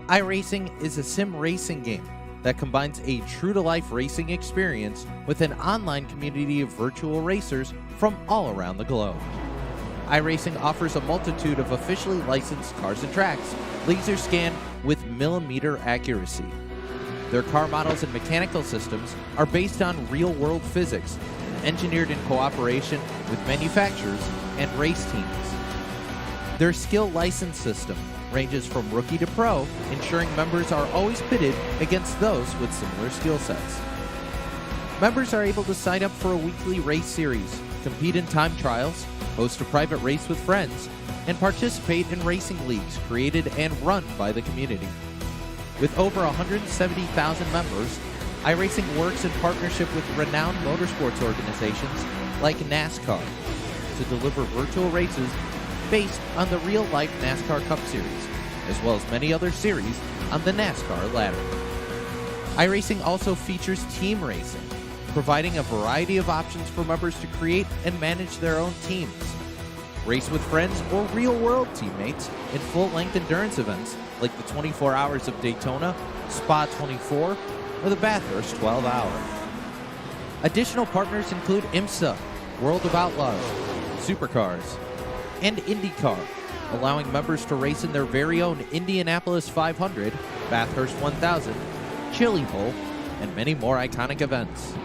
iRacing is a sim racing game that combines a true-to-life racing experience with an online community of virtual racers from all around the globe. iRacing offers a multitude of officially licensed cars and tracks, laser scanned with millimeter accuracy. Their car models and mechanical systems are based on real-world physics, engineered in cooperation with manufacturers and race teams. Their skill license system ranges from rookie to pro, ensuring members are always pitted against those with similar skill sets. Members are able to sign up for a weekly race series, compete in time trials, host a private race with friends, and participate in racing leagues created and run by the community. With over 170,000 members, iRacing works in partnership with renowned motorsports organizations like NASCAR to deliver virtual races based on the real-life NASCAR Cup Series, as well as many other series on the NASCAR ladder. iRacing also features team racing, providing a variety of options for members to create and manage their own teams. Race with friends or real-world teammates in full-length endurance events like the 24 Hours of Daytona, Spa 24, or the Bathurst 12 Hour. Additional partners include IMSA, World of Outlaws, Supercars, and IndyCar, allowing members to race in their very own Indianapolis 500, Bathurst 1000, Chili Bowl, and many more iconic events.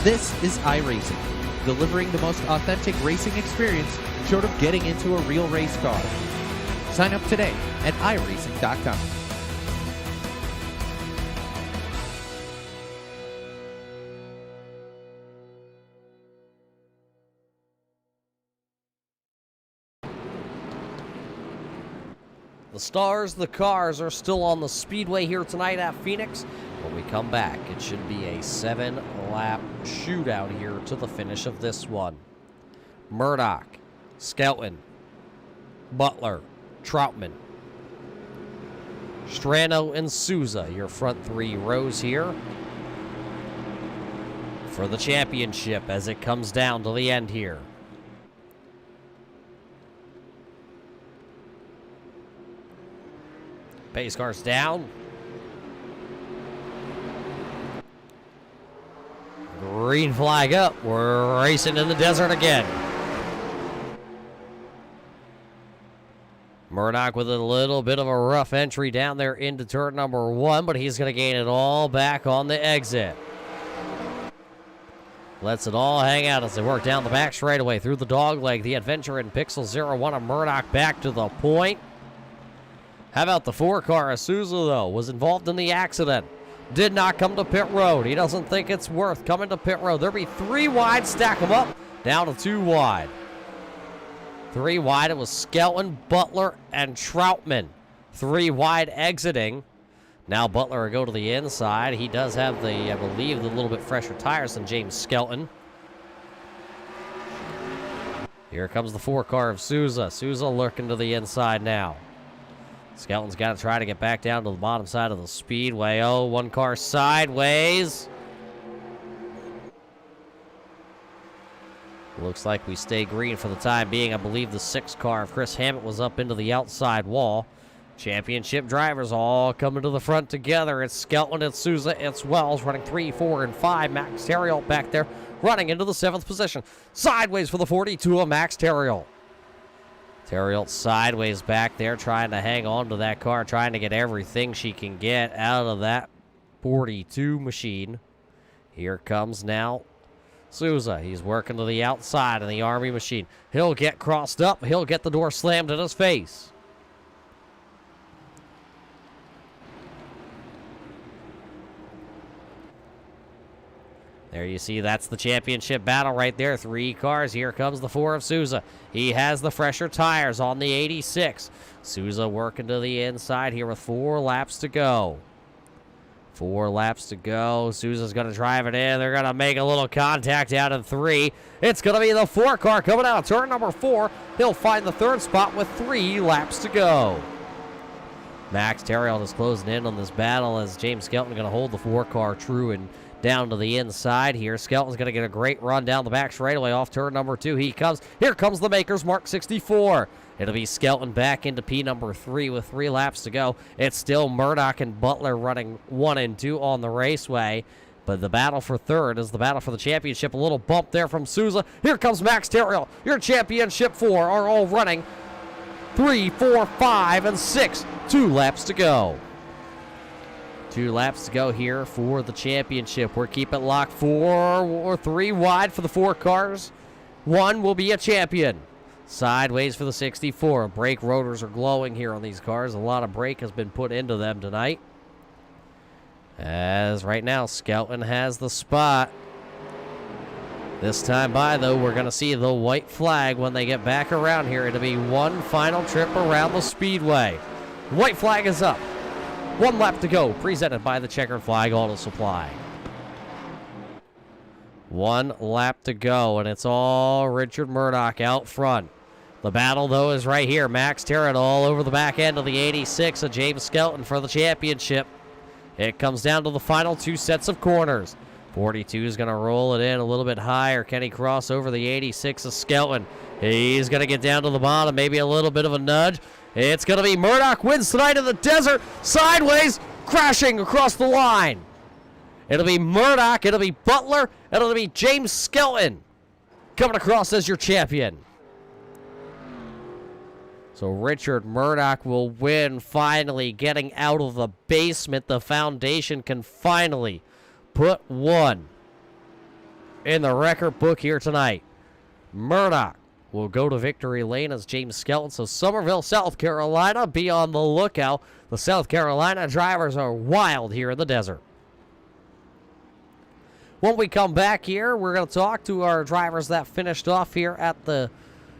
This is iRacing, delivering the most authentic racing experience short of getting into a real race car. Sign up today at iRacing.com. The stars, the cars are still on the speedway here tonight at Phoenix. When we come back, it should be a 7-lap shootout here to the finish of this one. Murdoch, Skelton, Butler, Troutman, Strano, and Souza, your front three rows here for the championship as it comes down to the end here. Pace cars down. Green flag up. We're racing in the desert again. Murdoch with a little bit of a rough entry down there into turn number 1, but he's going to gain it all back on the exit. Lets it all hang out as they work down the back straightaway through the dog leg. The Adventure in Pixel 01 of Murdoch back to the point. How about the 4-car? Souza, though, was involved in the accident. Did not come to pit road. He doesn't think it's worth coming to pit road. There'll be 3 wide. Stack them up. Down to 2 wide. 3 wide. It was Skelton, Butler, and Troutman. 3 wide exiting. Now Butler will go to the inside. He does have the, I believe, the little bit fresher tires than James Skelton. Here comes the 4-car of Souza. Souza lurking to the inside now. Skelton's got to try to get back down to the bottom side of the speedway. Oh, 1 car sideways. Looks like we stay green for the time being. I believe the 6-car of Chris Hammett was up into the outside wall. Championship drivers all coming to the front together. It's Skelton, it's Souza, it's Wells running 3, 4, and 5. Max Terriel back there running into the 7th position. Sideways for the 42 of Max Terriel. Terriel sideways back there trying to hang on to that car, trying to get everything she can get out of that 42 machine. Here comes now Souza. He's working to the outside in the Army machine. He'll get crossed up. He'll get the door slammed in his face. There you see, that's the championship battle right there. 3 cars. Here comes the 4 of Souza. He has the fresher tires on the 86. Souza working to the inside here with 4 laps to go. 4 laps to go. Souza's going to drive it in. They're going to make a little contact out in 3. It's going to be the 4 car coming out of turn number 4. He'll find the 3rd spot with 3 laps to go. Max Terriel is closing in on this battle as James Skelton going to hold the 4 car true and down to the inside here. Skelton's going to get a great run down the back straightaway off turn number 2. He comes. Here comes the Makers, Mark 64. It'll be Skelton back into P number 3 with 3 laps to go. It's still Murdoch and Butler running 1 and 2 on the raceway. But the battle for 3rd is the battle for the championship. A little bump there from Souza. Here comes Max Terriel. Your championship 4 are all running 3, 4, 5, and 6. 2 laps to go. 2 laps to go here for the championship. We're keeping it locked 4 or 3 wide for the 4 cars. 1 will be a champion. Sideways for the 64. Brake rotors are glowing here on these cars. A lot of brake has been put into them tonight. As right now, Skelton has the spot. This time by, though, we're going to see the white flag when they get back around here. It'll be 1 final trip around the speedway. White flag is up. 1 lap to go, presented by the Checkered Flag Auto Supply. 1 lap to go, and it's all Richard Murdoch out front. The battle, though, is right here. Max Terriel all over the back end of the 86 of James Skelton for the championship. It comes down to the final 2 sets of corners. 42 is going to roll it in a little bit higher. Can he cross over the 86 of Skelton? He's going to get down to the bottom, maybe a little bit of a nudge. It's going to be Murdoch wins tonight in the desert, sideways, crashing across the line. It'll be Murdoch, it'll be Butler, and it'll be James Skelton coming across as your champion. So Richard Murdoch will win, finally getting out of the basement. The foundation can finally put one in the record book here tonight. Murdoch will go to victory lane as James Skelton. So Somerville, South Carolina, be on the lookout. The South Carolina drivers are wild here in the desert. When we come back here, we're going to talk to our drivers that finished off here at the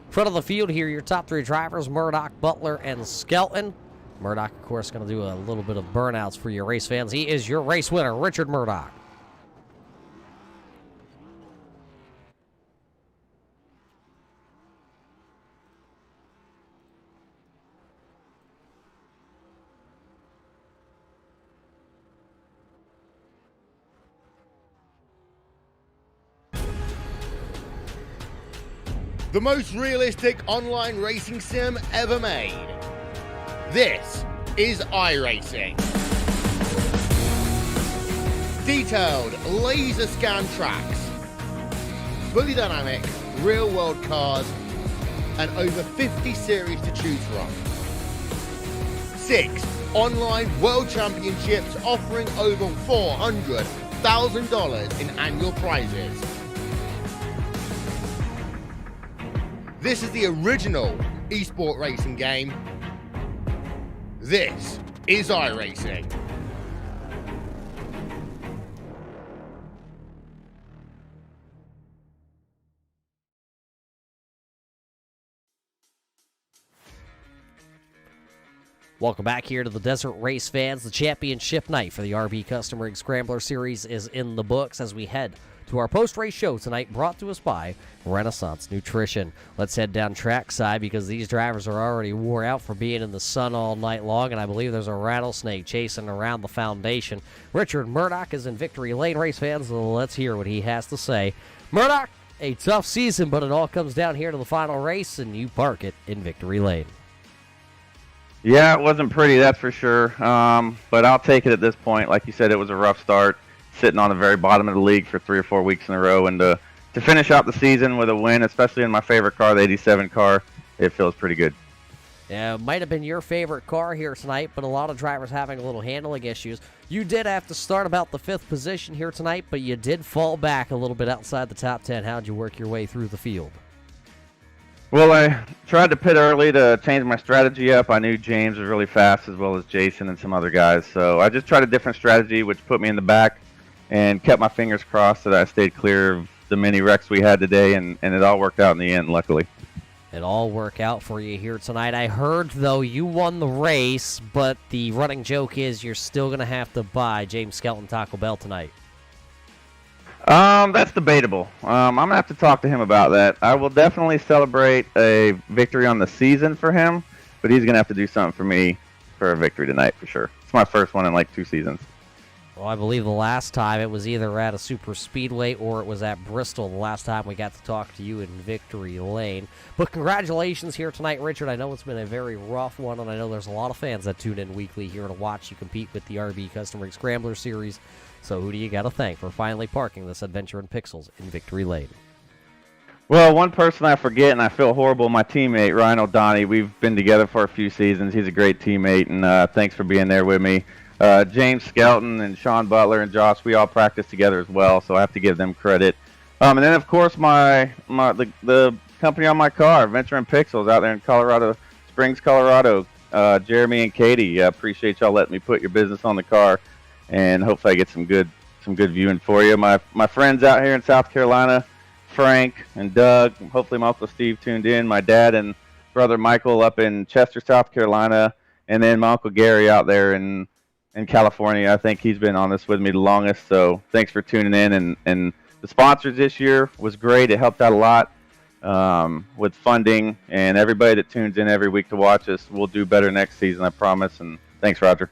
front of the field here. Your top three drivers, Murdoch, Butler, and Skelton. Murdoch, of course, going to do a little bit of burnouts for your race fans. He is your race winner, Richard Murdoch. The most realistic online racing sim ever made. This is iRacing. Detailed laser scan tracks, fully dynamic, real world cars, and over 50 series to choose from. 6 online world championships offering over $400,000 in annual prizes. This is the original esport racing game. This is iRacing. Welcome back here to the Desert Race fans. The championship night for the RB Custom Rig Scrambler Series is in the books as we head to our post-race show tonight, brought to us by Renaissance Nutrition. Let's head down trackside because these drivers are already wore out for being in the sun all night long, and I believe there's a rattlesnake chasing around the foundation. Richard Murdoch is in victory lane. Race fans, so let's hear what he has to say. Murdoch, a tough season, but it all comes down here to the final race, and you park it in victory lane. Yeah, it wasn't pretty, that's for sure. But I'll take it at this point. Like you said, it was a rough start, sitting on the very bottom of the league for 3 or 4 weeks in a row. And to finish out the season with a win, especially in my favorite car, the 87 car, it feels pretty good. Yeah, it might have been your favorite car here tonight, but a lot of drivers having a little handling issues. You did have to start about the 5th position here tonight, but you did fall back a little bit outside the top 10. How'd you work your way through the field? Well, I tried to pit early to change my strategy up. I knew James was really fast, as well as Jason and some other guys. So I just tried a different strategy, which put me in the back and kept my fingers crossed that I stayed clear of the mini wrecks we had today, and it all worked out in the end, luckily. It all worked out for you here tonight. I heard, though, you won the race, but the running joke is you're still going to have to buy James Skelton Taco Bell tonight. That's debatable. I'm going to have to talk to him about that. I will definitely celebrate a victory on the season for him, but he's going to have to do something for me for a victory tonight for sure. It's my first one in like 2 seasons. Well, I believe the last time it was either at a super speedway or it was at Bristol the last time we got to talk to you in victory lane. But congratulations here tonight, Richard. I know it's been a very rough one, and I know there's a lot of fans that tune in weekly here to watch you compete with the RB Custom Rig Scrambler Series. So who do you got to thank for finally parking this adventure in pixels in victory lane? Well, one person I forget, and I feel horrible, my teammate, Ryan O'Donnell. We've been together for a few seasons. He's a great teammate, and thanks for being there with me. James Skelton and Sean Butler and Josh, we all practice together as well, so I have to give them credit. And then, of course, the company on my car, Adventure in Pixels, out there in Colorado Springs, Colorado. Jeremy and Katie, I appreciate y'all letting me put your business on the car, and hopefully I get some good viewing for you. My friends out here in South Carolina, Frank and Doug, hopefully my Uncle Steve tuned in, my dad and brother Michael up in Chester, South Carolina, and then my Uncle Gary out there in California. I think he's been on this with me the longest, so thanks for tuning in. And the sponsors this year was great. It helped out a lot with funding, and everybody that tunes in every week to watch us, we'll do better next season, I promise. And thanks, Roger.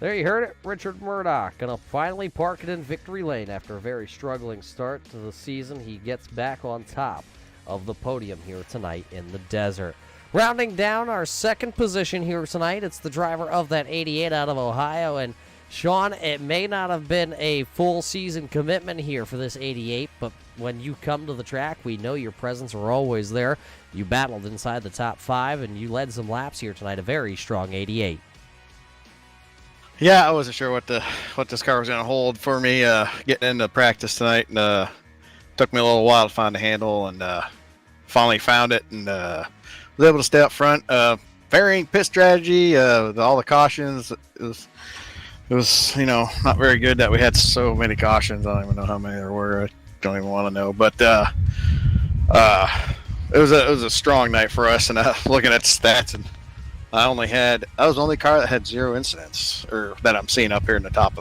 There you heard it. Richard Murdoch going to finally park it in victory lane after a very struggling start to the season. He gets back on top of the podium here tonight in the desert. Rounding down our second position here tonight, it's the driver of that 88 out of Ohio. And Sean, it may not have been a full season commitment here for this 88, but when you come to the track, we know your presence are always there. You battled inside the top 5, and you led some laps here tonight. A very strong 88. Yeah, I wasn't sure what this car was going to hold for me getting into practice tonight, and took me a little while to find the handle, and finally found it, and was able to stay up front. Varying pit strategy, all the cautions. It was not very good that we had so many cautions. I don't even know how many there were. I don't even want to know, but it was a strong night for us. And looking at the stats, and I was the only car that had 0 incidents, or that I'm seeing up here in the top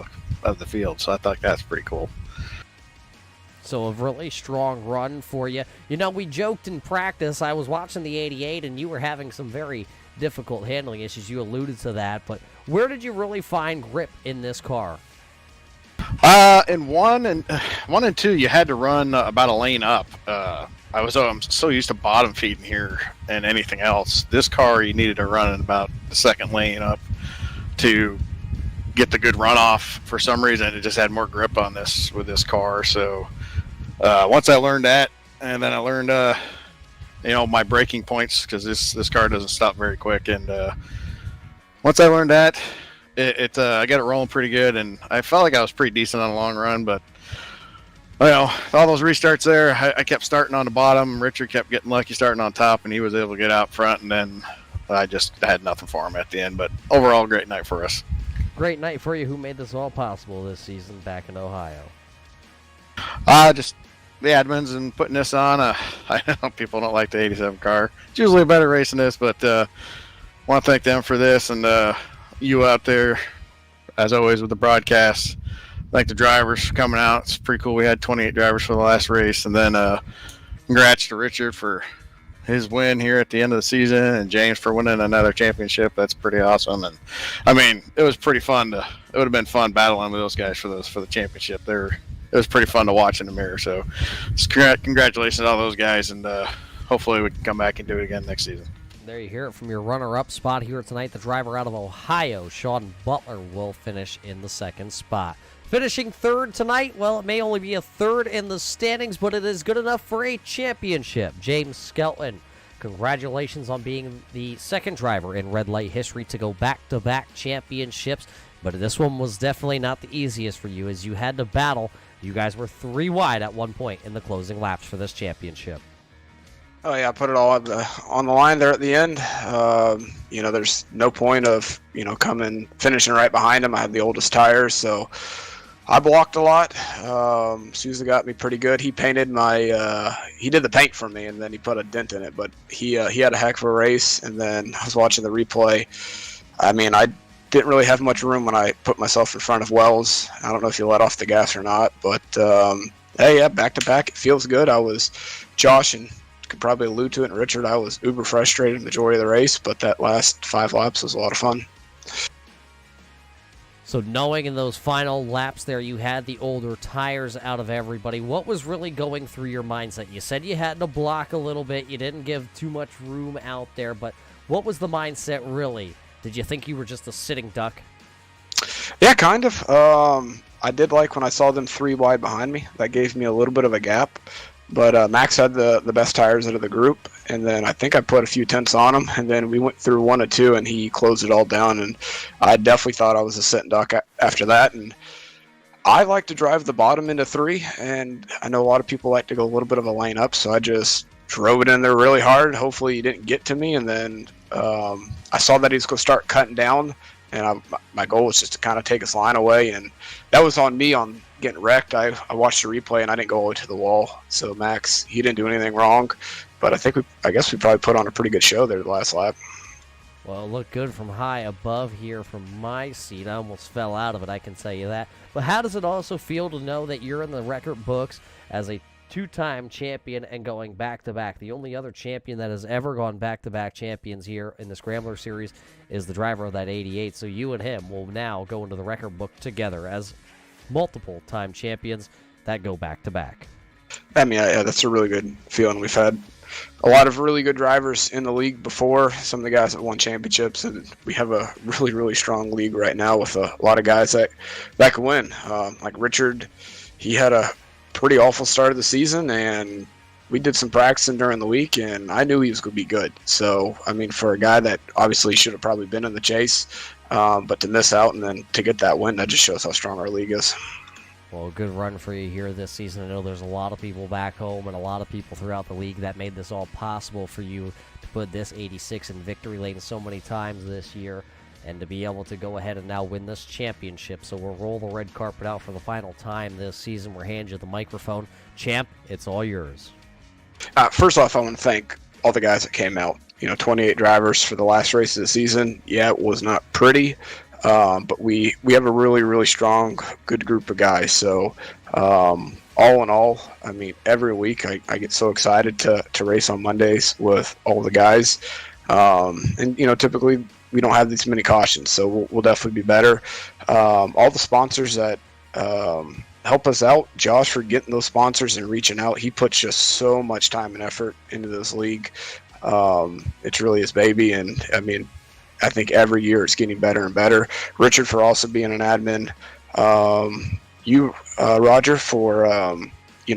of the field. So I thought that's pretty cool. So a really strong run for you. We joked in practice. I was watching the 88, and you were having some very difficult handling issues. You alluded to that, but where did you really find grip in this car? In 1 and 2, you had to run about a lane up. I'm so used to bottom feeding here and anything else. This car, you needed to run in about the second lane up to get the good runoff. For some reason, it just had more grip on this with this car. So once I learned that, and then I learned my braking points, because this car doesn't stop very quick. And once I learned that, I got it rolling pretty good, and I felt like I was pretty decent on the long run. But all those restarts there, I kept starting on the bottom. Richard kept getting lucky starting on top, and he was able to get out front, and then I just had nothing for him at the end. But overall, great night for us. Great night for you. Who made this all possible this season back in Ohio? Just the admins and putting this on. I know people don't like the 87 car. It's usually a better race than this, but want to thank them for this, and you out there, as always, with the broadcast. Thank the drivers for coming out. It's pretty cool. We had 28 drivers for the last race, and then congrats to Richard for his win here at the end of the season, and James for winning another championship. That's pretty awesome. And I mean, it was pretty fun. It would have been fun battling with those guys for the championship. It was pretty fun to watch in the mirror. So congratulations to all those guys, and hopefully we can come back and do it again next season. There you hear it from your runner-up spot here tonight. The driver out of Ohio, Sean Butler, will finish in the second spot. Finishing third tonight, well, it may only be a third in the standings, but it is good enough for a championship. James Skelton, congratulations on being the second driver in red light history to go back-to-back championships. But this one was definitely not the easiest for you, as you had to battle. You guys were 3 wide at one point in the closing laps for this championship. Oh yeah, I put it all on the line there at the end. There's no point of finishing right behind him. I had the oldest tires, so I blocked a lot. Sousa got me pretty good. He painted he did the paint for me, and then he put a dent in it. But he had a heck of a race. And then I was watching the replay. I mean, I didn't really have much room when I put myself in front of Wells. I don't know if he let off the gas or not, but hey, yeah, back to back, it feels good. I was Josh and could probably allude to it, and Richard, I was uber frustrated the majority of the race, but that last 5 laps was a lot of fun. So knowing in those final laps there you had the older tires out of everybody, what was really going through your mindset? You said you had to block a little bit, you didn't give too much room out there, but what was the mindset really? Did you think you were just a sitting duck? Yeah, kind of. I did like when I saw them 3 wide behind me. That gave me a little bit of a gap. But Max had the best tires out of the group, and then I think I put a few tenths on him, and then we went through 1 and 2, and he closed it all down, and I definitely thought I was a sitting duck after that. And I like to drive the bottom into 3, and I know a lot of people like to go a little bit of a lane up, so I just drove it in there really hard. Hopefully he didn't get to me, and then I saw that he was going to start cutting down, and my goal was just to kind of take his line away, and that was on me on getting wrecked. I watched the replay, and I didn't go all the way to the wall. So Max, he didn't do anything wrong, but I guess we probably put on a pretty good show there the last lap. Well, it looked good from high above here from my seat. I almost fell out of it, I can tell you that. But how does it also feel to know that you're in the record books as a two-time champion and going back-to-back. The only other champion that has ever gone back-to-back champions here in the Scrambler Series is the driver of that 88. So you and him will now go into the record book together as multiple-time champions that go back-to-back. I mean, yeah, that's a really good feeling. We've had a lot of really good drivers in the league before, some of the guys that won championships, and we have a really, really strong league right now with a lot of guys that can win. Like Richard, he had a pretty awful start of the season, and we did some practicing during the week, and I knew he was going to be good. So, I mean, for a guy that obviously should have probably been in the chase, but to miss out and then to get that win, that just shows how strong our league is. Well, a good run for you here this season. I know there's a lot of people back home and a lot of people throughout the league that made this all possible for you to put this 86 in victory lane so many times this year and to be able to go ahead and now win this championship. So we'll roll the red carpet out for the final time this season. We'll hand you the microphone. Champ, it's all yours. First off, I want to thank all the guys that came out. 28 drivers for the last race of the season. Yeah, it was not pretty. But we have a really, really strong, good group of guys. So all in all, I mean, every week I get so excited to race on Mondays with all the guys. And typically we don't have these many cautions, so we'll definitely be better. All the sponsors that help us out, Josh, for getting those sponsors and reaching out. He puts just so much time and effort into this league. It's really his baby, and I mean, I think every year it's getting better and better. Richard for also being an admin. You, Roger, for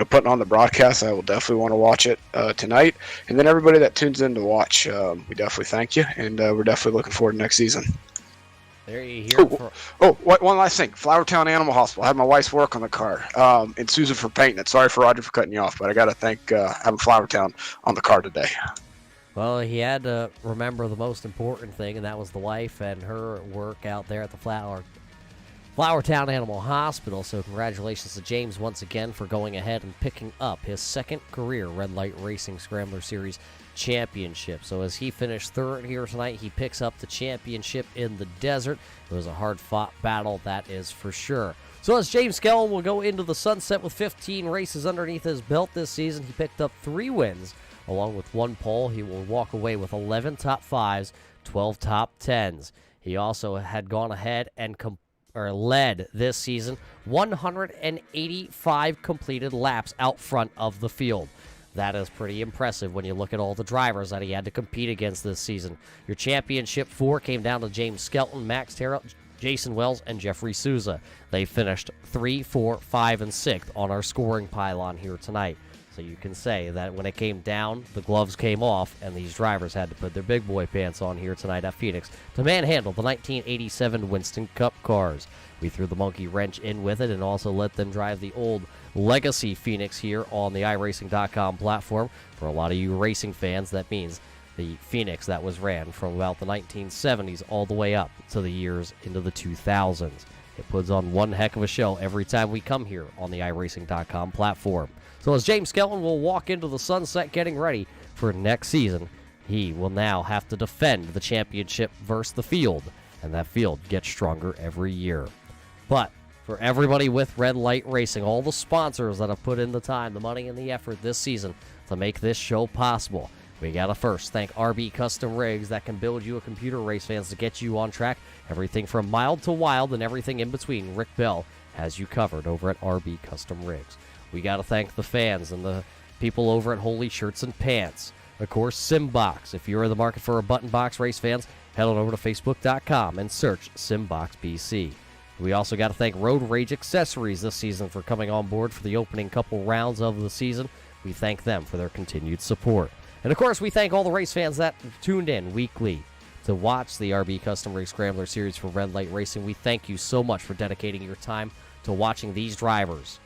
putting on the broadcast. I will definitely want to watch it tonight. And then everybody that tunes in to watch, we definitely thank you, and we're definitely looking forward to next season. There you hear. One last thing. Flowertown Animal Hospital. I had my wife's work on the car. And Susan for painting it. Sorry for Roger for cutting you off, but I got to thank having Flowertown on the car today. Well, he had to remember the most important thing, and that was the wife and her work out there at the Flowertown Animal Hospital. So congratulations to James once again for going ahead and picking up his second career Red Light Racing Scrambler Series championship. So as he finished third here tonight, he picks up the championship in the desert. It was a hard-fought battle, that is for sure. So as James Skellen will go into the sunset with 15 races underneath his belt this season, he picked up 3 wins. Along with 1 pole, he will walk away with 11 top 5s, 12 top 10s. He also had gone ahead and led this season 185 completed laps out front of the field. That is pretty impressive when you look at all the drivers that he had to compete against this season. Your championship 4 came down to James Skelton, Max Terrell, Jason Wells, and Jeffrey Souza. They finished 3, 4, 5, and 6th on our scoring pylon here tonight. So you can say that when it came down, the gloves came off, and these drivers had to put their big boy pants on here tonight at Phoenix to manhandle the 1987 Winston Cup cars. We threw the monkey wrench in with it and also let them drive the old Legacy Phoenix here on the iRacing.com platform. For a lot of you racing fans, that means the Phoenix that was ran from about the 1970s all the way up to the years into the 2000s. It puts on one heck of a show every time we come here on the iRacing.com platform. So as James Skellen will walk into the sunset getting ready for next season, he will now have to defend the championship versus the field, and that field gets stronger every year. But for everybody with Red Light Racing, all the sponsors that have put in the time, the money, and the effort this season to make this show possible, we got to first thank RB Custom Rigs that can build you a computer, race fans, to get you on track. Everything from mild to wild and everything in between, Rick Bell has you covered over at RB Custom Rigs. We got to thank the fans and the people over at Holy Shirts and Pants. Of course, Simbox. If you're in the market for a button box, race fans, head on over to Facebook.com and search Simbox BC. We also got to thank Road Rage Accessories this season for coming on board for the opening couple rounds of the season. We thank them for their continued support. And of course, we thank all the race fans that tuned in weekly to watch the RB Custom Rig Scrambler Series for Red Light Racing. We thank you so much for dedicating your time to watching these drivers.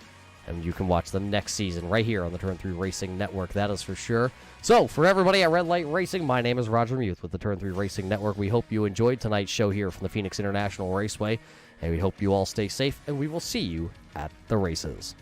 And you can watch them next season right here on the Turn 3 Racing Network, that is for sure. So, for everybody at Red Light Racing, my name is Roger Muth with the Turn 3 Racing Network. We hope you enjoyed tonight's show here from the Phoenix International Raceway, and we hope you all stay safe, and we will see you at the races.